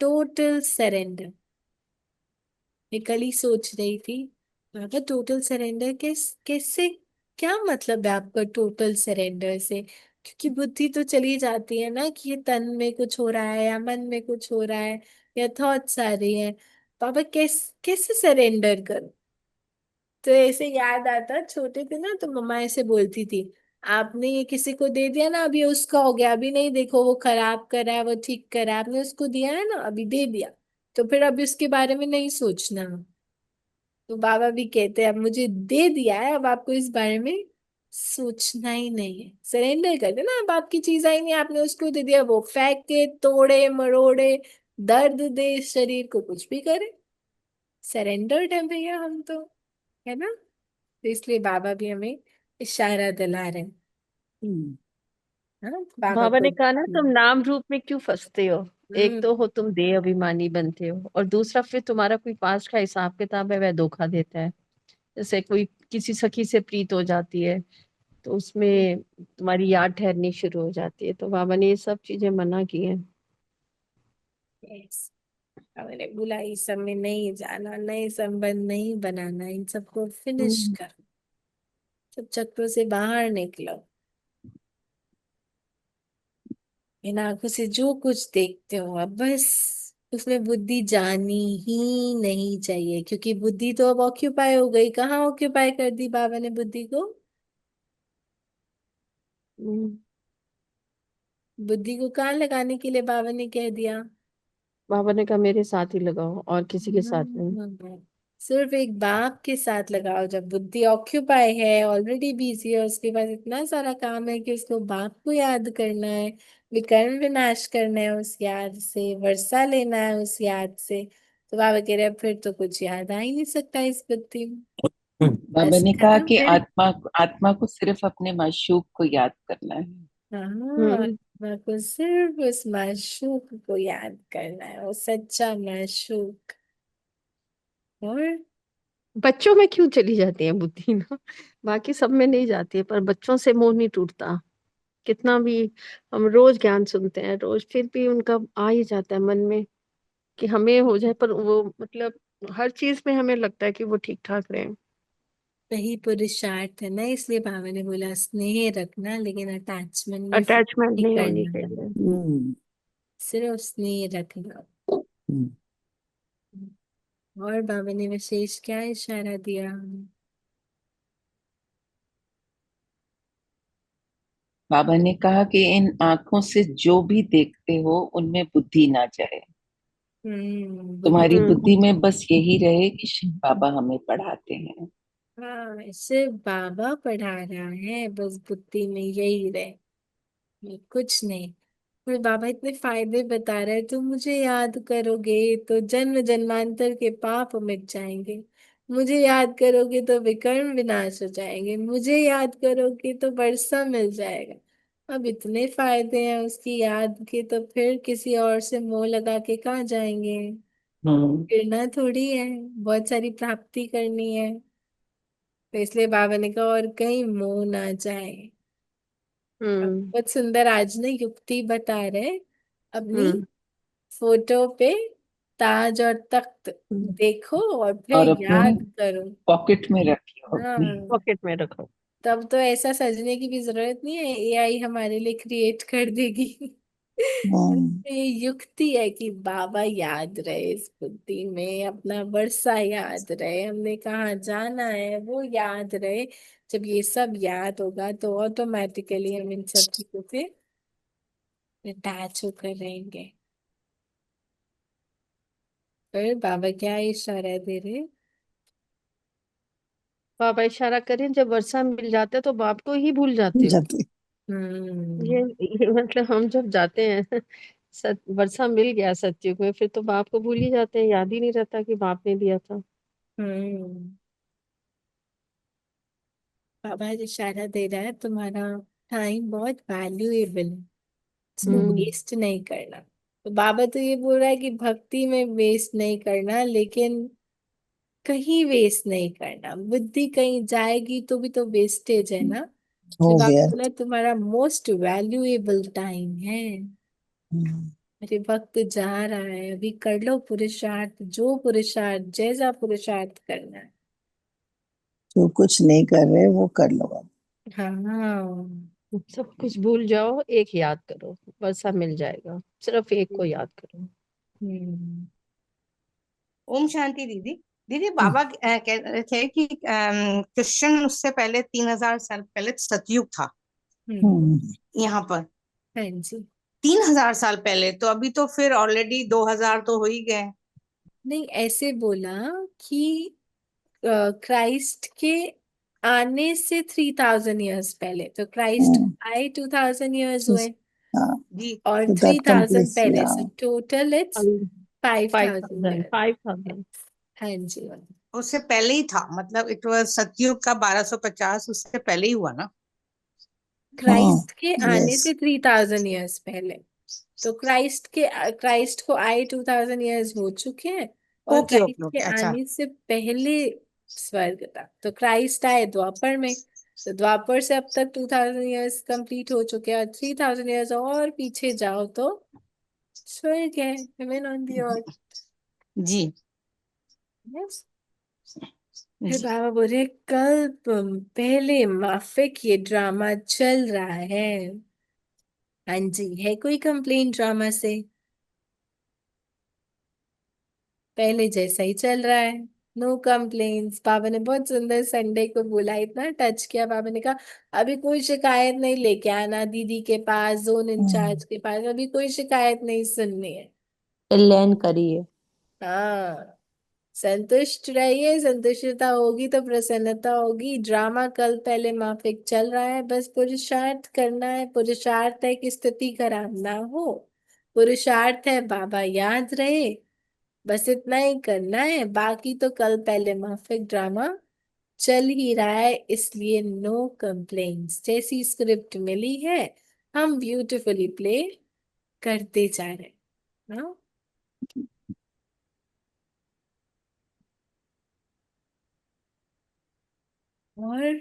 टोटल सरेंडर। मैं कल ही सोच रही थी, बाबा टोटल सरेंडर कैसे, क्या मतलब है आपका टोटल सरेंडर से? क्योंकि बुद्धि तो चली जाती है ना, कि ये तन में कुछ हो रहा है, या मन में कुछ हो रहा है, या थॉट्स आ रही हैं। बाबा कैसे सरेंडर करो? तो ऐसे याद आता, छोटे थे ना तो मम्मा ऐसे बोलती थी, आपने ये किसी को दे दिया ना, अभी उसका हो गया, अभी नहीं देखो वो खराब कर रहा है, वो ठीक कर रहा है, आपने उसको दिया है ना, अभी दे दिया, तो फिर अभी उसके बारे में नहीं सोचना। तो बाबा भी कहते हैं अब मुझे दे दिया है, अब आपको इस बारे में सोचना ही नहीं है। सरेंडर कर दे ना, अब आपकी चीज आई नहीं, आपने उसको दे दिया, वो फेंक के तोड़े मरोड़े, दर्द दे शरीर को, कुछ भी करे, सरेंडर्ड है भैया हम तो, है ना। तो इसलिए बाबा भी हमें इशारा दिला रहे हैं। हम्म। हाँ बाबा बाबा को। ने कहा ना, तुम नाम रूप में क्यों फंसते हो। एक हम्म। तो हो तुम देह अभिमानी बनते हो, और दूसरा फिर तुम्हारा कोई पास्ट का हिसाब किताब है, वह धोखा देता है। जैसे कोई किसी सखी से प्रीत हो जाती है, तो उसमें तुम्हारी याद ठहरनी शुरू हो जाती है। तो बाबा ने ये सब चीजें मना की हैं। Yes. मैंने बोला इस सब में नहीं जाना, नए संबंध नहीं बनाना, इन सबको फिनिश हम्म, करो, सब चक्रों से बाहर निकलो। इन आंखों से जो कुछ देखते हो अब बस उसमें बुद्धि जानी ही नहीं चाहिए, क्योंकि बुद्धि तो अब ऑक्यूपाई हो गई। कहाँ ऑक्यूपाई कर दी बाबा ने बुद्धि को? हम्म। बुद्धि को कहाँ लगाने के लिए बाबा ने कह दिया? बाबा ने कहा मेरे साथ ही लगाओ और किसी के साथ नहीं। सिर्फ एक बाप के साथ लगाओ। जब बुद्धि ऑक्यूपाई है, ऑलरेडी बिजी है, उसके पास इतना सारा काम है कि उसको बाप को याद करना है, विकर्म विनाश करना है उस याद से, वर्षा लेना है उस याद से, तो बाबा कह रहे हैं फिर तो कुछ याद आ ही नहीं सकता इस बुद्धि में। बाबा बस ने कहा खत्म कि कर। आत्मा आत्मा को सिर्फ अपने माशूक को याद करना है। हाँ, हम्म। आत्मा को सिर्फ उस माशूक को याद करना है, वो सच्चा माशूक। और बच्चों में क्यों चली जाती है बुद्धि ना? बाकी सब में नहीं जाती है, पर बच्चों से मोह नहीं टूटता। कितना भी हम रोज ज्ञान सुनते हैं रोज, फिर भी उनका आ ही जाता है मन में कि हमें हो जाए, पर वो मतलब हर चीज में हमें लगता है कि वो ठीक ठाक रहे। वही पुरुषार्थ है ना, इसलिए बाबा ने बोला स्नेह रखना, लेकिन अटैचमेंट में fall अटैचमेंट नहीं नहीं होनी करना, चाहिए। हम्म, सिर्फ स्नेह रखना। हम्म। और बाबा ने विशेष क्या इशारा दिया? बाबा ने कहा कि इन आंखों से जो भी देखते हो उनमें बुद्धि ना जाए। तुम्हारी बुद्धि। हम्म। बुद्धि में बस यही रहे कि शिव बाबा हमें पढ़ाते हैं। हाँ, सिर्फ बाबा पढ़ा रहा है, बस बुद्धि में यही रहे, कुछ नहीं। फिर बाबा इतने फायदे बता रहे हैं, तुम मुझे याद करोगे तो जन्म जन्मांतर के पाप मिट जाएंगे, मुझे याद करोगे तो विकर्म विनाश हो जाएंगे, मुझे याद करोगे तो वर्षा मिल जाएगा। अब इतने फायदे हैं उसकी याद के, तो फिर किसी और से मोह लगा के कहाँ जाएंगे? हम्म। गिरना थोड़ी है, बहुत सारी प्राप्ति करनी है। तो इसलिए बाबा ने कहा और कहीं मोह ना जाए। अब हम्म। बहुत सुंदर आज ना युक्ति बता रहे, अपनी हम्म। फोटो पे ताज और तख्त हम्म। देखो और और फिर अपने याद करो। पॉकेट में रखियो अपने। हाँ, पॉकेट में रखो। तब तो ऐसा सजने की भी जरूरत नहीं है, एआई हमारे लिए क्रिएट कर देगी। हम्म, ये युक्ति है कि बाबा याद रहे, इस बुद्धि में अपना वर्षा याद रहे, हमने कहाँ जाना है वो याद रहे। जब ये सब याद होगा तो ऑटोमेटिकली हम इन सब चीजों से अटैच होकर रहेंगे। फिर बाबा क्या इशारा दे रहे? बाबा इशारा करें, जब वर्षा मिल जाता है तो बाप को ही भूल जाते हो। जाते। हम्म। ये मतलब हम जब जाते हैं वर्षा मिल गया सत्युग में, फिर तो बाप को भूल ही जाते हैं, याद ही नहीं रहता कि बाप ने दिया था। हम्म। बाबा इशारा दे रहा है तुम्हारा टाइम बहुत वैल्यूएबल है, इसको हम्म। वेस्ट नहीं करना। तो बाबा तो ये बोल रहा है कि भक्ति में वेस्ट नहीं करना, लेकिन कहीं वेस्ट नहीं करना, बुद्धि कहीं जाएगी तो भी तो वेस्टेज है ना। हो इसलिए बाबा गया। बोला तुम्हारा मोस्ट वैल्यूएबल टाइम है, हम्म, मेरे वक्त जा रहा है, अभी कर लो पुरुषार्थ, जो पुरुषार्थ जैसा पुरुषार्थ करना है। जो कुछ नहीं कर रहे वो कर लो अब। हाँ। सब कुछ भूल जाओ, एक याद करो, वर्षा मिल जाएगा, सिर्फ एक को याद करो। हम्म। ओम शांति दीदी। दीदी बाबा कह रहे थे कि कृष्ण उससे पहले 3000 साल पहले सतयुग था हम्म। हम्म, यहाँ पर। हाँ जी। 3000 साल पहले तो अभी तो फिर ऑलरेडी 2000 तो हो ही गए। नहीं, ऐसे बोला कि क्राइस्ट के आने से 3000 ईयर्स पहले, तो क्राइस्ट हम्म, आए 2000 ईयर्स हुए, हाँ, जी। और तो दैट 3000 कंप्लीट्स। पहले, सो टोटल इट्स 5000 5000, ईयर। 5000। हाँ जी। उससे पहले ही था, मतलब इट वाज सतयुग का 1250 उससे पहले ही हुआ ना। हाँ, क्राइस्ट के आने यस। से 3000 ईयर्स पहले, तो क्राइस्ट को आए 2000 ईयर्स हो चुके हैं, और ओके ओके क्राइस्ट के ओके, अच्छा। आने से पहले स्वर्ग था। तो क्राइस्ट आए द्वापर में, तो द्वापर से अब तक 2000 ईयर्स कंप्लीट हो चुके हैं, और 3000 ईयर्स और पीछे जाओ तो स्वर्ग है, heaven on the earth. Ji Yes. फिर जी बाबा बोल रहे कल पहले माफिक ये ड्रामा चल रहा है। हाँ जी, है कोई कंप्लेन ड्रामा से? पहले जैसा ही चल रहा है, नो कंप्लेन्स। बाबा ने बहुत सुंदर संडे को बोला, इतना टच किया। बाबा ने कहा अभी कोई शिकायत नहीं लेके आना दीदी के पास, जोन इंचार्ज के पास, अभी कोई शिकायत नहीं सुननी है। कल्याण करिए। हाँ, संतुष्ट रहिए, संतुष्टता होगी तो प्रसन्नता होगी। ड्रामा कल पहले माफिक चल रहा है, बस पुरुषार्थ करना है। पुरुषार्थ है कि स्थिति खराब ना हो, पुरुषार्थ है बाबा याद रहे, बस इतना ही करना है। बाकी तो कल पहले माफिक ड्रामा चल ही रहा है, इसलिए नो कंप्लेन्स। जैसी स्क्रिप्ट मिली है हम ब्यूटिफुली प्ले करते जा रहे हैं ना। और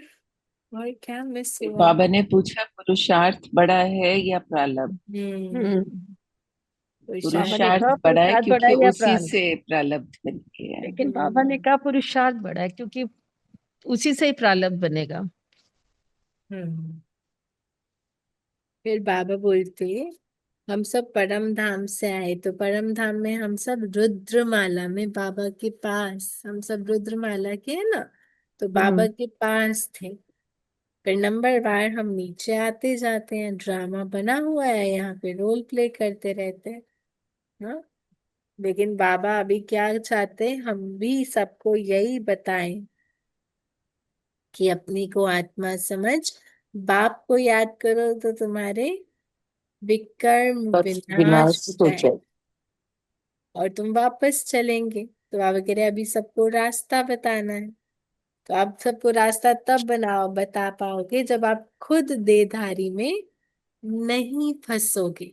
और क्या मिस हुआ? बाबा ने पूछा पुरुषार्थ बड़ा है या प्रारब्ध? हम्म। बाबा ने पुरुषार्थ कहा बड़ा है पुरुषार्थ बड़ा क्योंकि है या उसी प्रारब्ध? से प्रारब्ध बन गया है। लेकिन बाबा ने कहा पुरुषार्थ बड़ा है क्योंकि उसी से ही प्रारब्ध बनेगा। हम्म। फिर बाबा बोलते हम सब परम धाम से आए, तो परम धाम में हम सब रुद्रमाला में बाबा के पास, हम सब रुद्रमाला के है ना, तो बाबा के पास थे। फिर नंबर वार हम नीचे आते जाते हैं, ड्रामा बना हुआ है यहाँ पे, रोल प्ले करते रहते हैं हाँ। लेकिन बाबा अभी क्या चाहते हैं, हम भी सबको यही बताएं कि अपनी को आत्मा समझ, बाप को याद करो तो तुम्हारे विकर्म बस विनाश विनाश हो हो जाए जाए। और तुम वापस चलेंगे। तो बाबा कह रहे अभी सबको रास्ता बताना है। तो आप सबको रास्ता तब बता पाओगे जब आप खुद देहधारी में नहीं फंसोगे।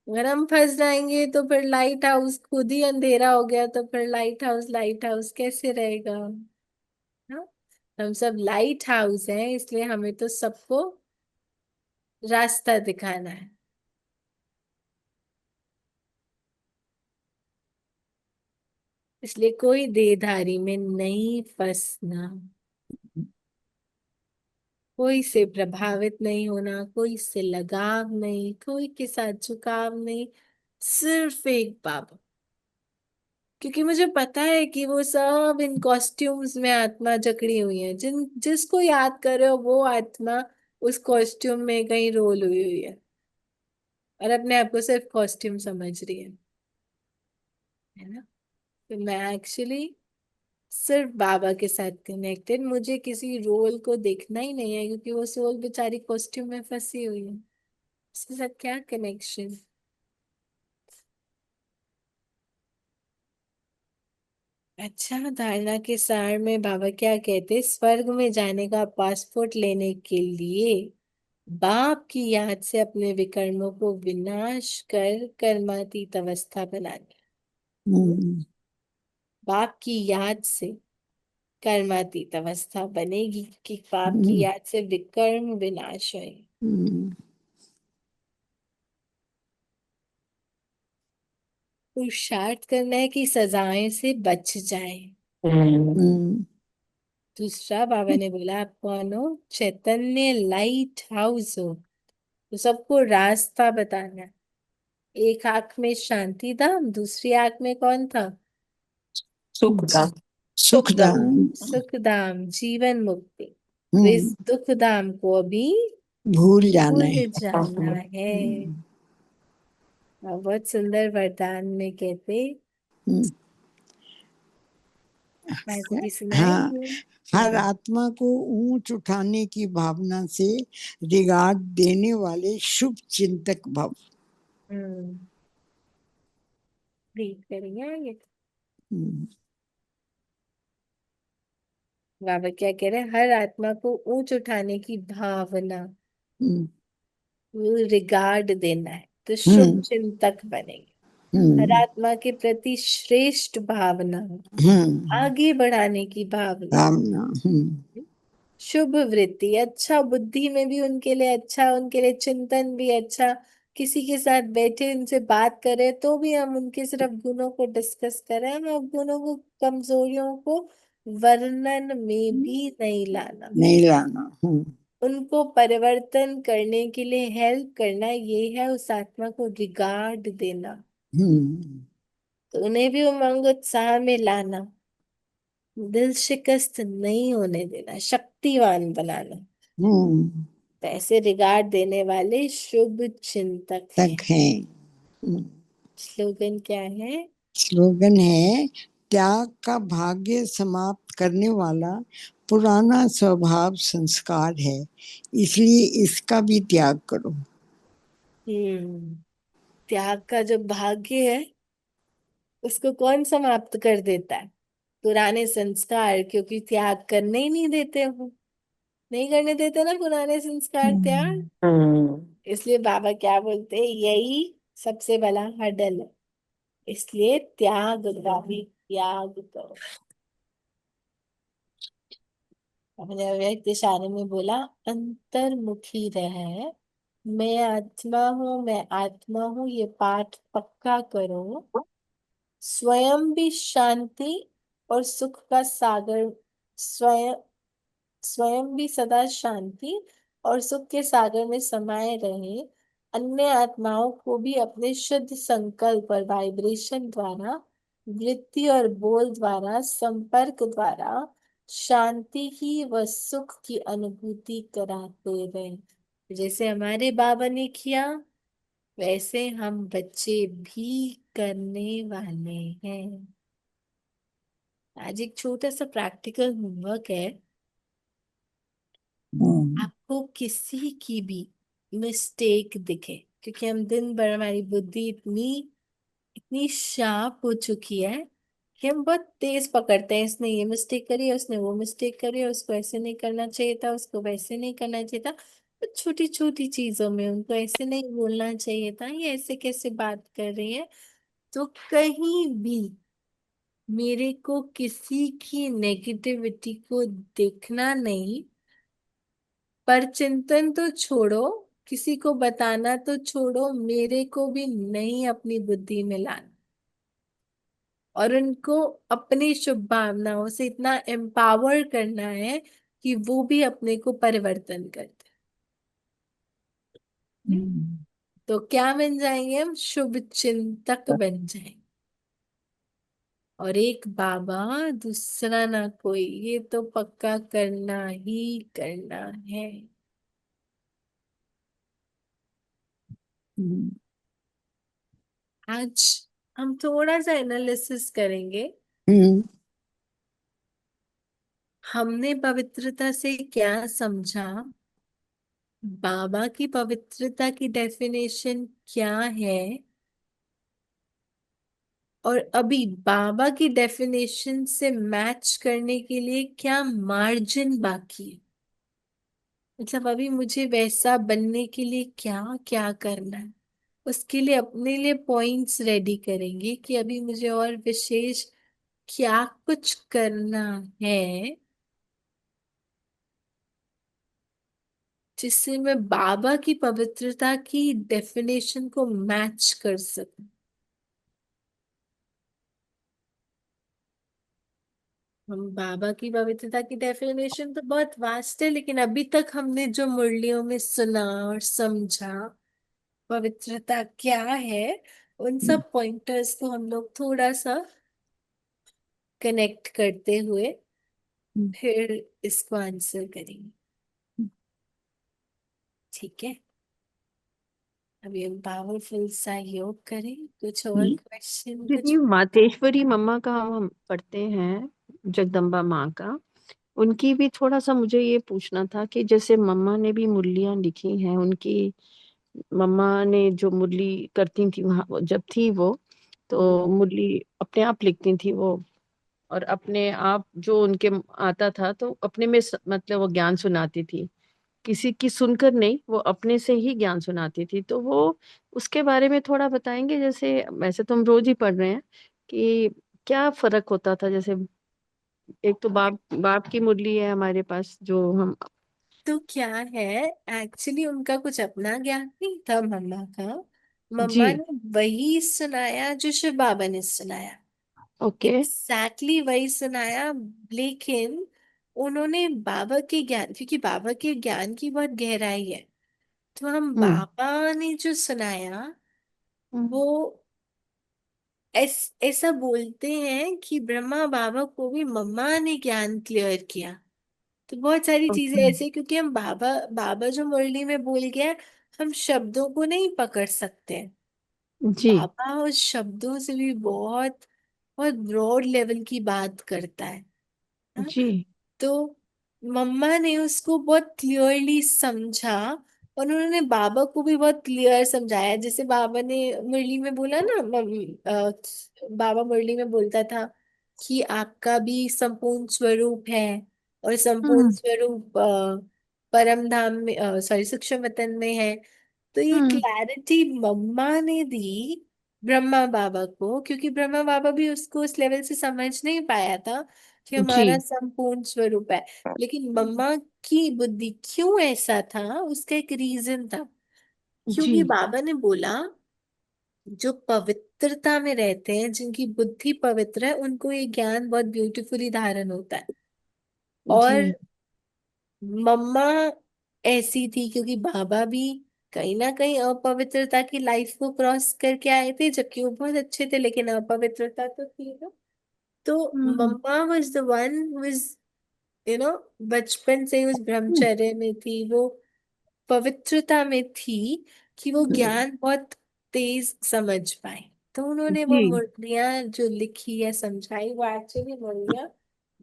अगर हम फंस जाएंगे तो फिर लाइट हाउस खुद ही अंधेरा हो गया, तो फिर लाइट हाउस कैसे रहेगा? हाँ? हम सब लाइट हाउस हैं, इसलिए हमें तो सबको रास्ता दिखाना है। इसलिए कोई देहधारी में नहीं फंसना, कोई से प्रभावित नहीं होना, कोई से लगाव नहीं, कोई के साथ झुकाव नहीं, सिर्फ एक बाबा। क्योंकि मुझे पता है कि वो सब इन कॉस्ट्यूम्स में आत्मा जकड़ी हुई है, जिसको याद कर रहे हो वो आत्मा उस कॉस्ट्यूम में कहीं रोल हुई हुई है और अपने आप को सिर्फ कॉस्ट्यूम समझ रही है ना। तो मैं एक्चुअली सिर्फ बाबा के साथ कनेक्टेड, मुझे किसी रोल को देखना ही नहीं है, क्योंकि वो सोल बेचारी कॉस्ट्यूम में फंसी हुई है, उसके साथ क्या कनेक्शन। अच्छा, धारणा के सार में बाबा क्या कहते, स्वर्ग में जाने का पासपोर्ट लेने के लिए बाप की याद से अपने विकर्मों को विनाश कर कर्मातीत अवस्था बनानी। हम्म, बाप की याद से कर्मातीत अवस्था बनेगी कि बाप की हम्म, याद से विकर्म विनाश होंगे। हम्म, पुरुषार्थ करना है कि सजाएं से बच जाए। हम्म, दूसरा बाबा ने बोला आप कौन हो, चैतन्य लाइट हाउस हो, तो सबको रास्ता बताना है। एक आंख में शांति धाम, दूसरी आंख में कौन था? सुख का। सुख दान। सुख धाम, जीवन मुक्ति। तो हम्म, इस दुख धाम को अभी भूल जाना भूल है। जाना है। और बहुत सुंदर वरदान में कहते, हम्म, माता जी हाँ, सुनाएंगे। हर आत्मा को ऊंच उठाने की भावना से रिगार्ड देने वाले शुभ चिंतक भव। हम्म, रीड करेंगे आगे। हम्म, बाबा क्या कह रहे हैं, हर आत्मा को ऊंच उठाने की भावना, हम्म, वो रिगार्ड देना है तो शुभ हम्म, चिंतक बनेंगे। हर हम्म, आत्मा के प्रति श्रेष्ठ भावना, हम्म, आगे बढ़ाने की भावना, भावना। शुभ वृत्ति, अच्छा बुद्धि में भी उनके लिए अच्छा, उनके लिए चिंतन भी अच्छा, किसी के साथ बैठे उनसे बात करें तो भी हम उनके सिर्फ गुणों को डिस्कस करें, हम गुणों को, कमजोरियों को वर्णन में भी नहीं लाना। नहीं लाना। उनको परिवर्तन करने के लिए हेल्प करना, ये है उस आत्मा को रिगार्ड देना। हम्म। तो उन्हें भी उमंग उत्साह में लाना, दिल शिकस्त नहीं होने देना, शक्तिवान बनाना। हम्म। तो ऐसे रिगार्ड देने वाले शुभ चिंतक हैं। तक है। हम्म। स्लोगन क्या है? स्लोगन है, त्याग का भाग्य समाप्त करने वाला पुराना स्वभाव संस्कार है, इसलिए इसका भी त्याग करो। त्याग का जो भाग्य है उसको कौन समाप्त कर देता है? पुराने संस्कार, क्योंकि त्याग करने ही नहीं देते वो, नहीं करने देते ना पुराने संस्कार त्याग। हम्म। इसलिए बाबा क्या बोलते हैं, यही सबसे बड़ा हडल है, इसलिए त्याग का भी त्याग करो। अपने अव्यक्त इशारे में बोला, अंतर्मुखी रहे, मैं आत्मा हूँ, ये पाठ पक्का करो। स्वयं भी शांति और सुख का सागर, स्वयं स्वयं भी सदा शांति और सुख के सागर में समाये रहे। अन्य आत्माओं को भी अपने शुद्ध संकल्प और वाइब्रेशन द्वारा, वृत्ति और बोल द्वारा, संपर्क द्वारा शांति की व सुख की अनुभूति कराते रहे। जैसे हमारे बाबा ने किया, वैसे हम बच्चे भी करने वाले हैं। आज एक छोटा सा प्रैक्टिकल होमवर्क है। आपको किसी की भी मिस्टेक दिखे, क्योंकि हम दिन भर, हमारी बुद्धि इतनी इतनी शार्प हो चुकी है कि हम बहुत तेज पकड़ते हैं, इसने ये मिस्टेक करी है, उसने वो मिस्टेक करी है, उसको ऐसे नहीं करना चाहिए था, उसको वैसे नहीं करना चाहिए था। तो छोटी छोटी चीजों में उनको ऐसे नहीं बोलना चाहिए था, ये ऐसे कैसे बात कर रही है। तो कहीं भी मेरे को किसी की नेगेटिविटी को देखना नहीं, पर चिंतन तो छोड़ो, किसी को बताना तो छोड़ो, मेरे को भी नहीं अपनी बुद्धि में लाना, और उनको अपनी शुभ भावनाओं से इतना एम्पावर करना है कि वो भी अपने को परिवर्तन करते हैं। तो क्या बन जाएंगे हम? शुभ चिंतक बन जाएंगे। और एक बाबा, दूसरा ना कोई, ये तो पक्का करना ही करना है। आज हम थोड़ा सा एनालिसिस करेंगे। हम्म। हमने पवित्रता से क्या समझा, बाबा की पवित्रता की डेफिनेशन क्या है, और अभी बाबा की डेफिनेशन से मैच करने के लिए क्या मार्जिन बाकी है। मतलब अभी मुझे वैसा बनने के लिए क्या क्या करना है, उसके लिए अपने लिए पॉइंट्स रेडी करेंगे कि अभी मुझे और विशेष क्या कुछ करना है, जिससे मैं बाबा की पवित्रता की डेफिनेशन को मैच कर सकूं। हम बाबा की पवित्रता की डेफिनेशन तो बहुत वास्ट है, लेकिन अभी तक हमने जो मुरलियों में सुना और समझा पवित्रता क्या है, उन सब पॉइंटर्स को हम लोग थोड़ा सा कनेक्ट करते हुए फिर इसको आंसर करेंगे। ठीक है, अभी हम पावरफुल सा योग करें। कुछ और क्वेश्चन, दीदी कुछ? मातेश्वरी मम्मा का हम पढ़ते हैं, जगदम्बा माँ का, उनकी भी थोड़ा सा मुझे ये पूछना था कि जैसे मम्मा ने भी मुरलियां लिखी हैं, उनकी मम्मा ने जो मुरली करती थी वहां जब थी वो, तो मुरली अपने आप लिखती थी वो, और अपने आप जो उनके आता था तो अपने में मतलब वो ज्ञान सुनाती थी, किसी की सुनकर नहीं, वो अपने से ही ज्ञान सुनाती थी। तो वो उसके बारे में थोड़ा बताएंगे? जैसे वैसे तो हम रोज ही पढ़ रहे हैं कि क्या फर्क होता था, जैसे एक तो बाप बाप की मुरली है हमारे पास जो हम तो क्या है, एक्चुअली उनका कुछ अपना ज्ञान नहीं था मम्मा का। मम्मा जी। ने वही सुनाया जो शिव बाबा ने सुनाया, ओके। एग्जैक्टली वही सुनाया। लेकिन उन्होंने बाबा के ज्ञान, क्योंकि बाबा के ज्ञान की बहुत गहराई है, तो हम हम्म। बाबा ने जो सुनाया हम्म। वो ऐसा बोलते हैं कि ब्रह्मा बाबा को भी मम्मा ने ज्ञान क्लियर किया। तो बहुत सारी चीजें ओके। ऐसे, क्योंकि हम बाबा बाबा जो मुरली में बोल गया, हम शब्दों को नहीं पकड़ सकते हैं। जी। बाबा उस शब्दों से भी बहुत बहुत ब्रॉड लेवल की बात करता है ना। जी। तो मम्मा ने उसको बहुत क्लियरली समझा, और उन्होंने बाबा को भी बहुत क्लियर समझाया। जैसे बाबा ने मुरली में बोला ना, बाबा मुरली में बोलता था कि आपका भी संपूर्ण स्वरूप है, और संपूर्ण हम्म। स्वरूप परम धाम में, सॉरी, सूक्ष्म वतन में है। तो ये हम्म। क्लैरिटी मम्मा ने दी ब्रह्मा बाबा को, क्योंकि ब्रह्मा बाबा भी उसको उस लेवल से समझ नहीं पाया था कि हमारा जी। संपूर्ण स्वरूप है। लेकिन मम्मा की बुद्धि क्यों ऐसा था, उसका एक रीजन था। क्योंकि जी। बाबा ने बोला जो पवित्रता में रहते हैं, जिनकी बुद्धि पवित्र है, उनको ये ज्ञान बहुत ब्यूटीफुली धारण होता है। और जी। मम्मा ऐसी थी क्योंकि बाबा भी कहीं ना कहीं अपवित्रता की लाइफ को क्रॉस करके आए थे, जबकि वो बहुत अच्छे थे, लेकिन अपवित्रता तो थी ना। तो hmm. Mamma was the one was, you know, बचपन से ही उस ब्रह्मचर्य में थी, वो पवित्रता में थी कि वो ज्ञान बहुत तेज समझ पाए। तो उन्होंने वो जी। मुरलियां जो लिखी है, समझाई, वो एक्चुअली मुरलियां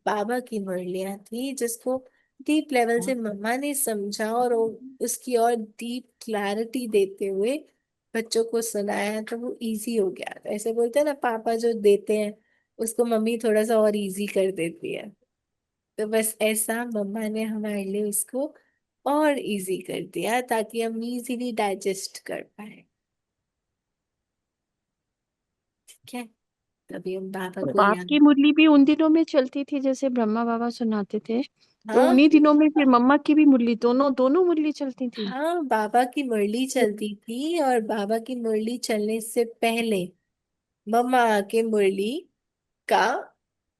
बाबा की मुरलियां थी, जिसको डीप लेवल से मम्मा ने समझा, और उसकी और डीप क्लैरिटी देते हुए बच्चों को सुनाया, तो वो इजी हो गया। तो ऐसे बोलते हैं ना, पापा जो देते हैं उसको मम्मी थोड़ा सा और इजी कर देती है। तो बस ऐसा मम्मा ने हमारे लिए उसको और इजी कर दिया, ताकि हम इजीली डाइजेस्ट कर पाए। ठीक है, तभी हम बाबा को तो याद। आपकी मुरली भी उन दिनों में चलती थी जैसे ब्रह्मा बाबा सुनाते थे, तो हाँ, उन्हीं दिनों में फिर मम्मा की भी मुरली, दोनों दोनों मुरली चलती थी? हाँ, बाबा की मुरली चलती थी, और बाबा की मुरली चलने से पहले मम्मा आके मुरली का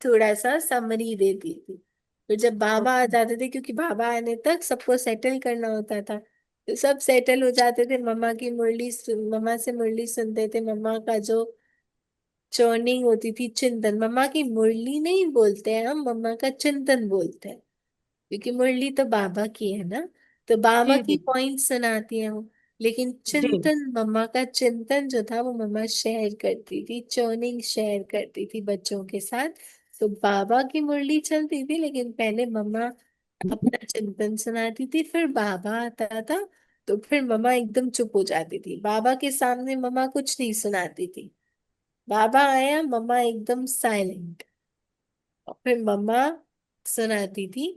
थोड़ा सा समरी देती थी। तो जब बाबा आ जाते थे, क्योंकि बाबा आने तक सबको सेटल करना होता था, तो सब सेटल हो जाते थे, मम्मा की मुरली मम्मा से मुरली सुनते थे। मम्मा का जो चर्निंग होती थी, चिंतन, मम्मा की मुरली नहीं बोलते हैं हम, मम्मा का चिंतन बोलते हैं, क्योंकि मुरली तो बाबा की है ना। तो बाबा जी। की जी। पॉइंट सुनाती है वो, लेकिन जी। चिंतन, मम्मा का चिंतन जो था वो मम्मा शेयर करती थी, चर्निंग शेयर करती थी बच्चों के साथ। तो बाबा की मुरली चलती थी, लेकिन पहले मम्मा अपना चिंतन सुनाती थी, फिर बाबा आता था। तो फिर मम्मा एकदम चुप हो जाती थी, बाबा के सामने मम्मा कुछ नहीं सुनाती थी। बाबा आया, मम्मा एकदम साइलेंट, और फिर मम्मा सुनाती थी,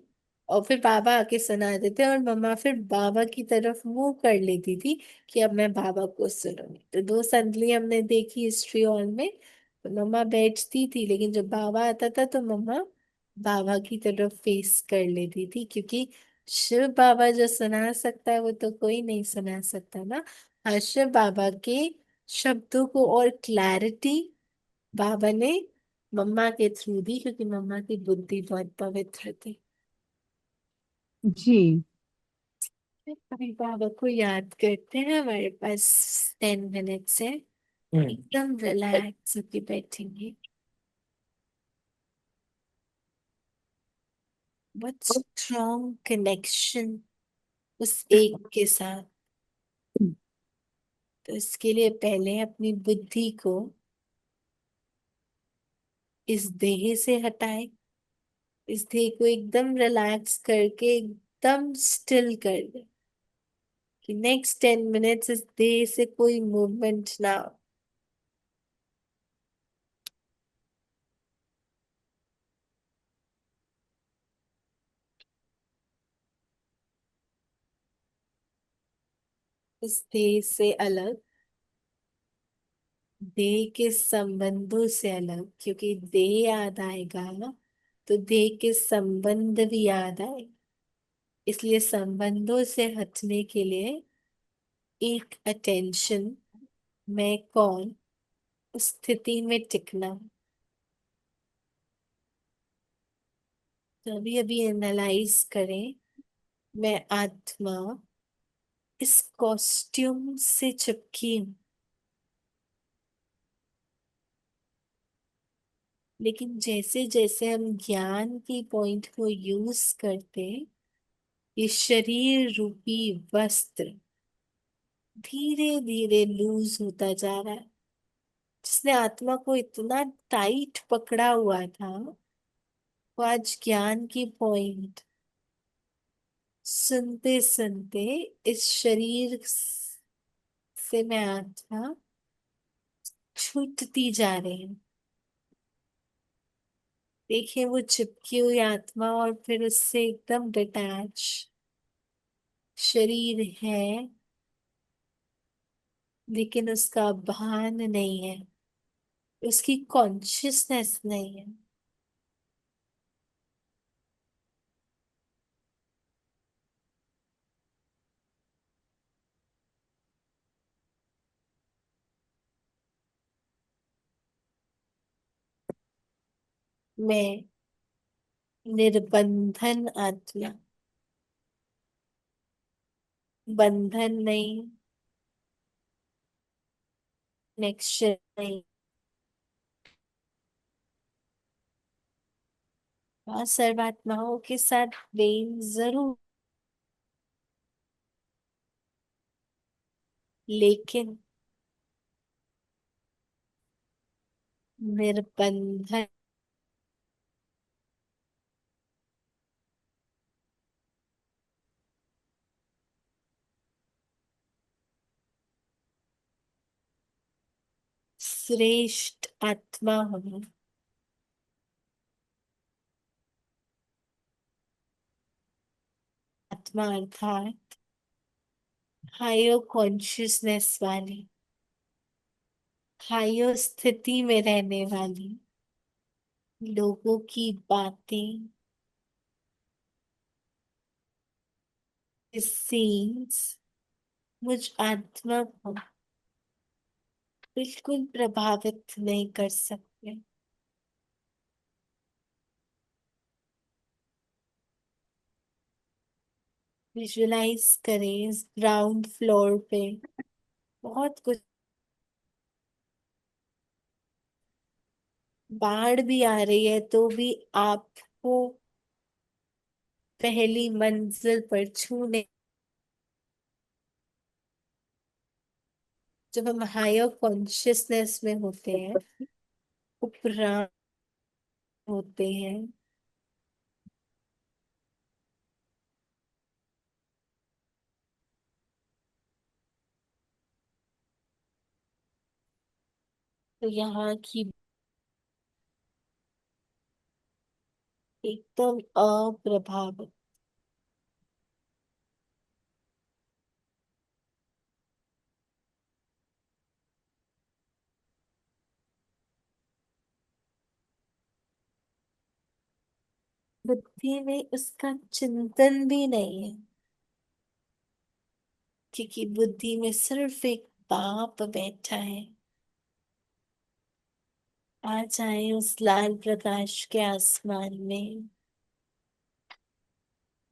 और फिर बाबा आके सुनाते थे, और मम्मा फिर बाबा की तरफ मुंह कर लेती थी कि अब मैं बाबा को सुनूंगी। तो दो संदली हमने देखी हिस्ट्री हॉल में। तो मम्मा बैठती थी, लेकिन जब बाबा आता था तो मम्मा बाबा की तरफ फेस कर लेती थी, क्योंकि शिव बाबा जो सुना सकता है वो तो कोई नहीं सुना सकता ना। हाँ, शिव बाबा के शब्दों को और क्लैरिटी बाबा ने मम्मा के थ्रू दी, क्योंकि मम्मा की बुद्धि बहुत पवित्र थी। जी। अभी बाबा को याद करते हैं, हमारे पास 10 मिनट्स है। एकदम रिलैक्स होके बैठेंगे, बहुत स्ट्रॉन्ग कनेक्शन उस एक के साथ। तो इसके लिए पहले अपनी बुद्धि को इस देह से हटाए, इस देह को एकदम रिलैक्स करके एकदम स्टिल कर दे, कि नेक्स्ट 10 मिनट्स इस देह से कोई मूवमेंट ना हो। इस देह से अलग, देह के संबंधों से अलग, क्योंकि देह याद आएगा ना, तो देह के संबंध भी याद आएंगे। इसलिए संबंधों से हटने के लिए एक अटेंशन, मैं कौन, उस स्थिति में टिकना। तो अभी अभी एनालाइज करें, मैं आत्मा इस कॉस्ट्यूम से चिपकी हूं, लेकिन जैसे जैसे हम ज्ञान की पॉइंट को यूज करते, ये शरीर रूपी वस्त्र धीरे धीरे लूज होता जा रहा है। जिसने आत्मा को इतना टाइट पकड़ा हुआ था, वो आज ज्ञान की पॉइंट सुनते सुनते इस शरीर से मैं आत्मा छूटती जा रही हूँ। देखिए वो चिपकी हुई आत्मा और फिर उससे एकदम डिटैच शरीर है, लेकिन उसका भान नहीं है, उसकी कॉन्शियसनेस नहीं है। मैं निर्बंधन आत्मा, बंधन नहीं, कनेक्शन नहीं। हाँ, सर्वात्माओं के साथ प्रेम जरूर, लेकिन निर्बंधन। श्रेष्ठ आत्मा हूँ, आत्मा अर्थात हायर कॉन्शियसनेस वाली, हायर स्थिति में रहने वाली लोगों की बातें, सीन्स मुझ आत्मा को बिल्कुल प्रभावित नहीं कर सकते। विजुलाइज करें इस ग्राउंड फ्लोर पे बहुत कुछ, बाढ़ भी आ रही है तो भी आपको पहली मंजिल पर छूने, जब हम हायर कॉन्शियसनेस में होते हैं, उपराम होते हैं, तो यहाँ की एकदम अप्रभावित, बुद्धि में उसका चिंतन भी नहीं है, क्योंकि बुद्धि में सिर्फ एक बाप बैठा है। आ जाए उस लाल प्रकाश के आसमान में,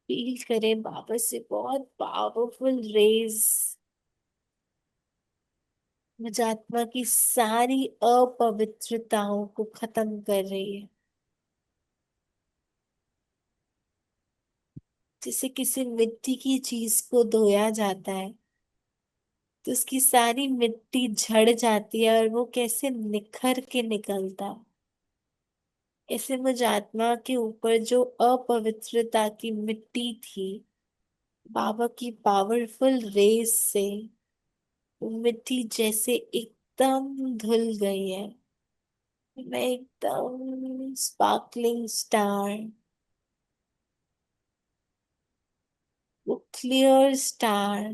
फील करें बाबा से बहुत पावरफुल रेज मुझ आत्मा की सारी अपवित्रताओं को खत्म कर रही है। जैसे किसी मिट्टी की चीज को धोया जाता है तो उसकी सारी मिट्टी झड़ जाती है और वो कैसे निखर के निकलता है। ऐसे मुझ आत्मा के ऊपर जो अपवित्रता की मिट्टी थी, बाबा की पावरफुल रेस से वो मिट्टी जैसे एकदम धुल गई है। मैं एकदम स्पार्कलिंग स्टार, वो क्लियर स्टार,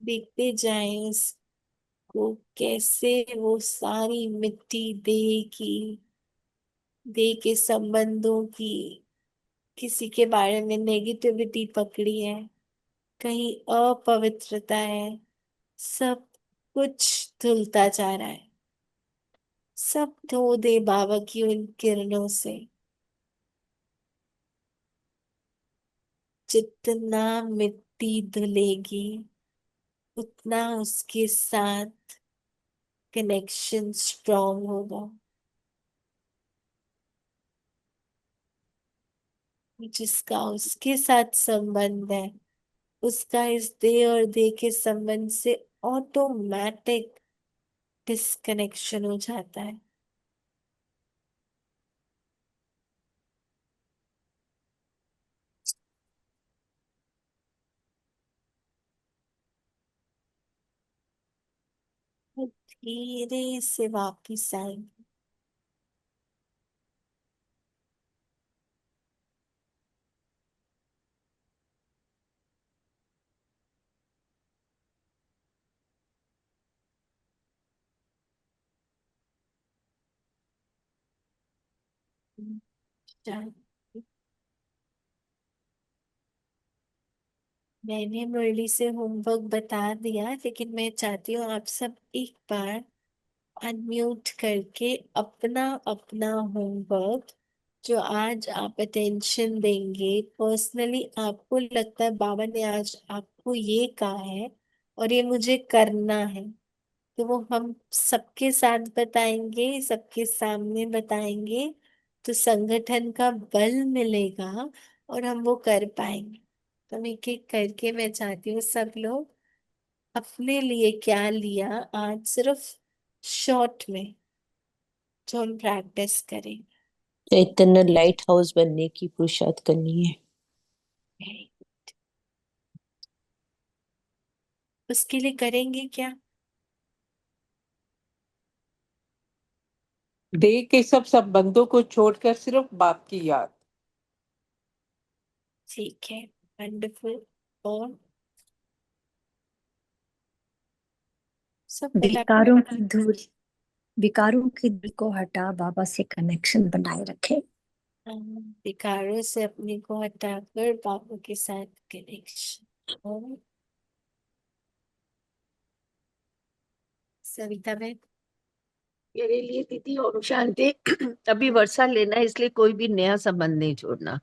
देखते जाएं उसको, कैसे वो सारी मिट्टी देह के संबंधों की, किसी के बारे में नेगेटिविटी पकड़ी है, कहीं अपवित्रता है, सब कुछ धुलता जा रहा है। सब धो दे बाबा की उन किरणों से। जितना मिट्टी धुलेगी उतना उसके साथ कनेक्शन स्ट्रॉन्ग होगा। जिसका उसके साथ संबंध है, उसका इस देह और देह के संबंध से ऑटोमेटिक डिस्कनेक्शन हो जाता है। और धीरे से वापिस आएंगे। शांति। मैंने मुरली से होमवर्क बता दिया, लेकिन मैं चाहती हूँ आप सब एक बार अनम्यूट करके अपना अपना होमवर्क जो आज आप अटेंशन देंगे, पर्सनली आपको लगता है बाबा ने आज आपको ये कहा है और ये मुझे करना है, तो वो हम सबके साथ बताएंगे, सबके सामने बताएंगे, तो संगठन का बल मिलेगा और हम वो कर पाएंगे। तो एक एक करके मैं चाहती हूँ सब लोग अपने लिए क्या लिया आज, सिर्फ शॉर्ट में जो हम प्रैक्टिस करें। चैतन्य लाइट हाउस बनने की पुरुषार्थ करनी है। उसके लिए करेंगे क्या? देह के सब संबंधों को छोड़कर सिर्फ बाप की याद। ठीक है, वंडरफुल। और सब फटाफट। विकारों की धूल को हटा बाबा से कनेक्शन बनाए रखे। विकारों से अपने को हटाकर बाबा के साथ कनेक्शन। और सविता बहन। मेरे लिए दीदी ओम शांति। अभी वर्षा लेना है, इसलिए कोई भी नया संबंध नहीं जोड़ना,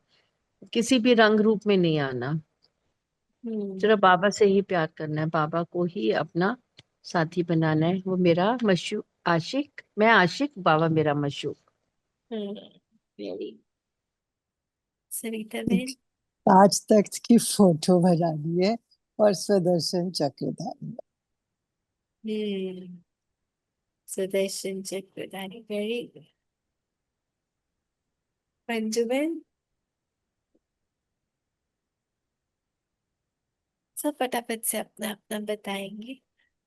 किसी भी रंग रूप में नहीं आना, सिर्फ बाबा से ही प्यार करना है, बाबा को ही अपना साथी बनाना है। वो मेरा मशूक आशिक, मैं आशिक, बाबा मेरा मशूक। वेरी। सविता बहन। आज तक की फोटो बना ली है और सुदर्शन चक्रधारी। सुदर्शन चक्रधारी, वेरी गुड। मंजू बहन। सब फटाफट से अपना अपना बताएंगे,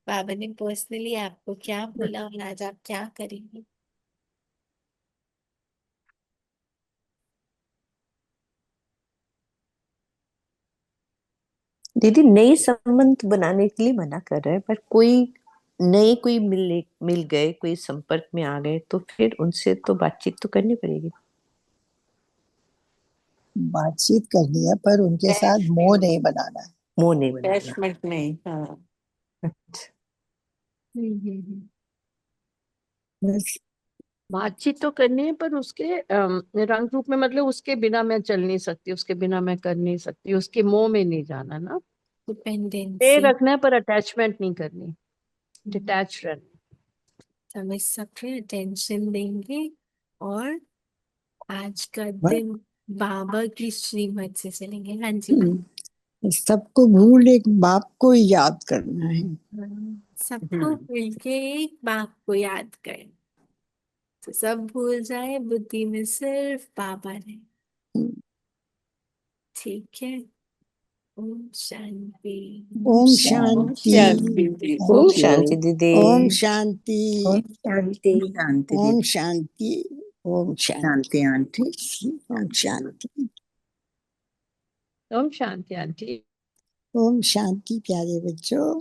बाबा ने पर्सनली आपको क्या बोला और आज आप क्या करेंगे। दीदी नए संबंध बनाने के लिए मना कर रहा है, पर कोई मिल गए, कोई संपर्क में आ गए तो फिर उनसे तो बातचीत तो करनी पड़ेगी। बातचीत करनी है पर उनके साथ मोह नहीं बनाना है। मोह नहीं बनाना। अटैचमेंट नहीं। हाँ, बस बातचीत तो करनी है, पर उसके रंग रूप में, मतलब उसके बिना मैं चल नहीं सकती, उसके बिना मैं कर नहीं सकती, उसके मोह में नहीं जाना ना। डिपेंडेंसी रखना है पर अटैचमेंट नहीं करनी, डिटैच रहना। समझ सकते हैं, टेंशन देंगे और आज का बस दिन बाबा की श्रीमत से चलेंगे। हाँ जी। सबको भूल एक बाप को ही याद करना है। सबको मिलके एक बाप को याद करें, तो सब भूल जाए, बुद्धि में सिर्फ बाबा रहे। ठीक है। ओम शांति। ओम ओम शांति। शांति। ओम शांति दीदी। ओम शांति। ओम शांति। ओम शांति दीदी। शांति। ओम शांति। शांति आंटी। ओम शांति। ओम शांति आंटी। ओम शांति प्यारे बच्चों।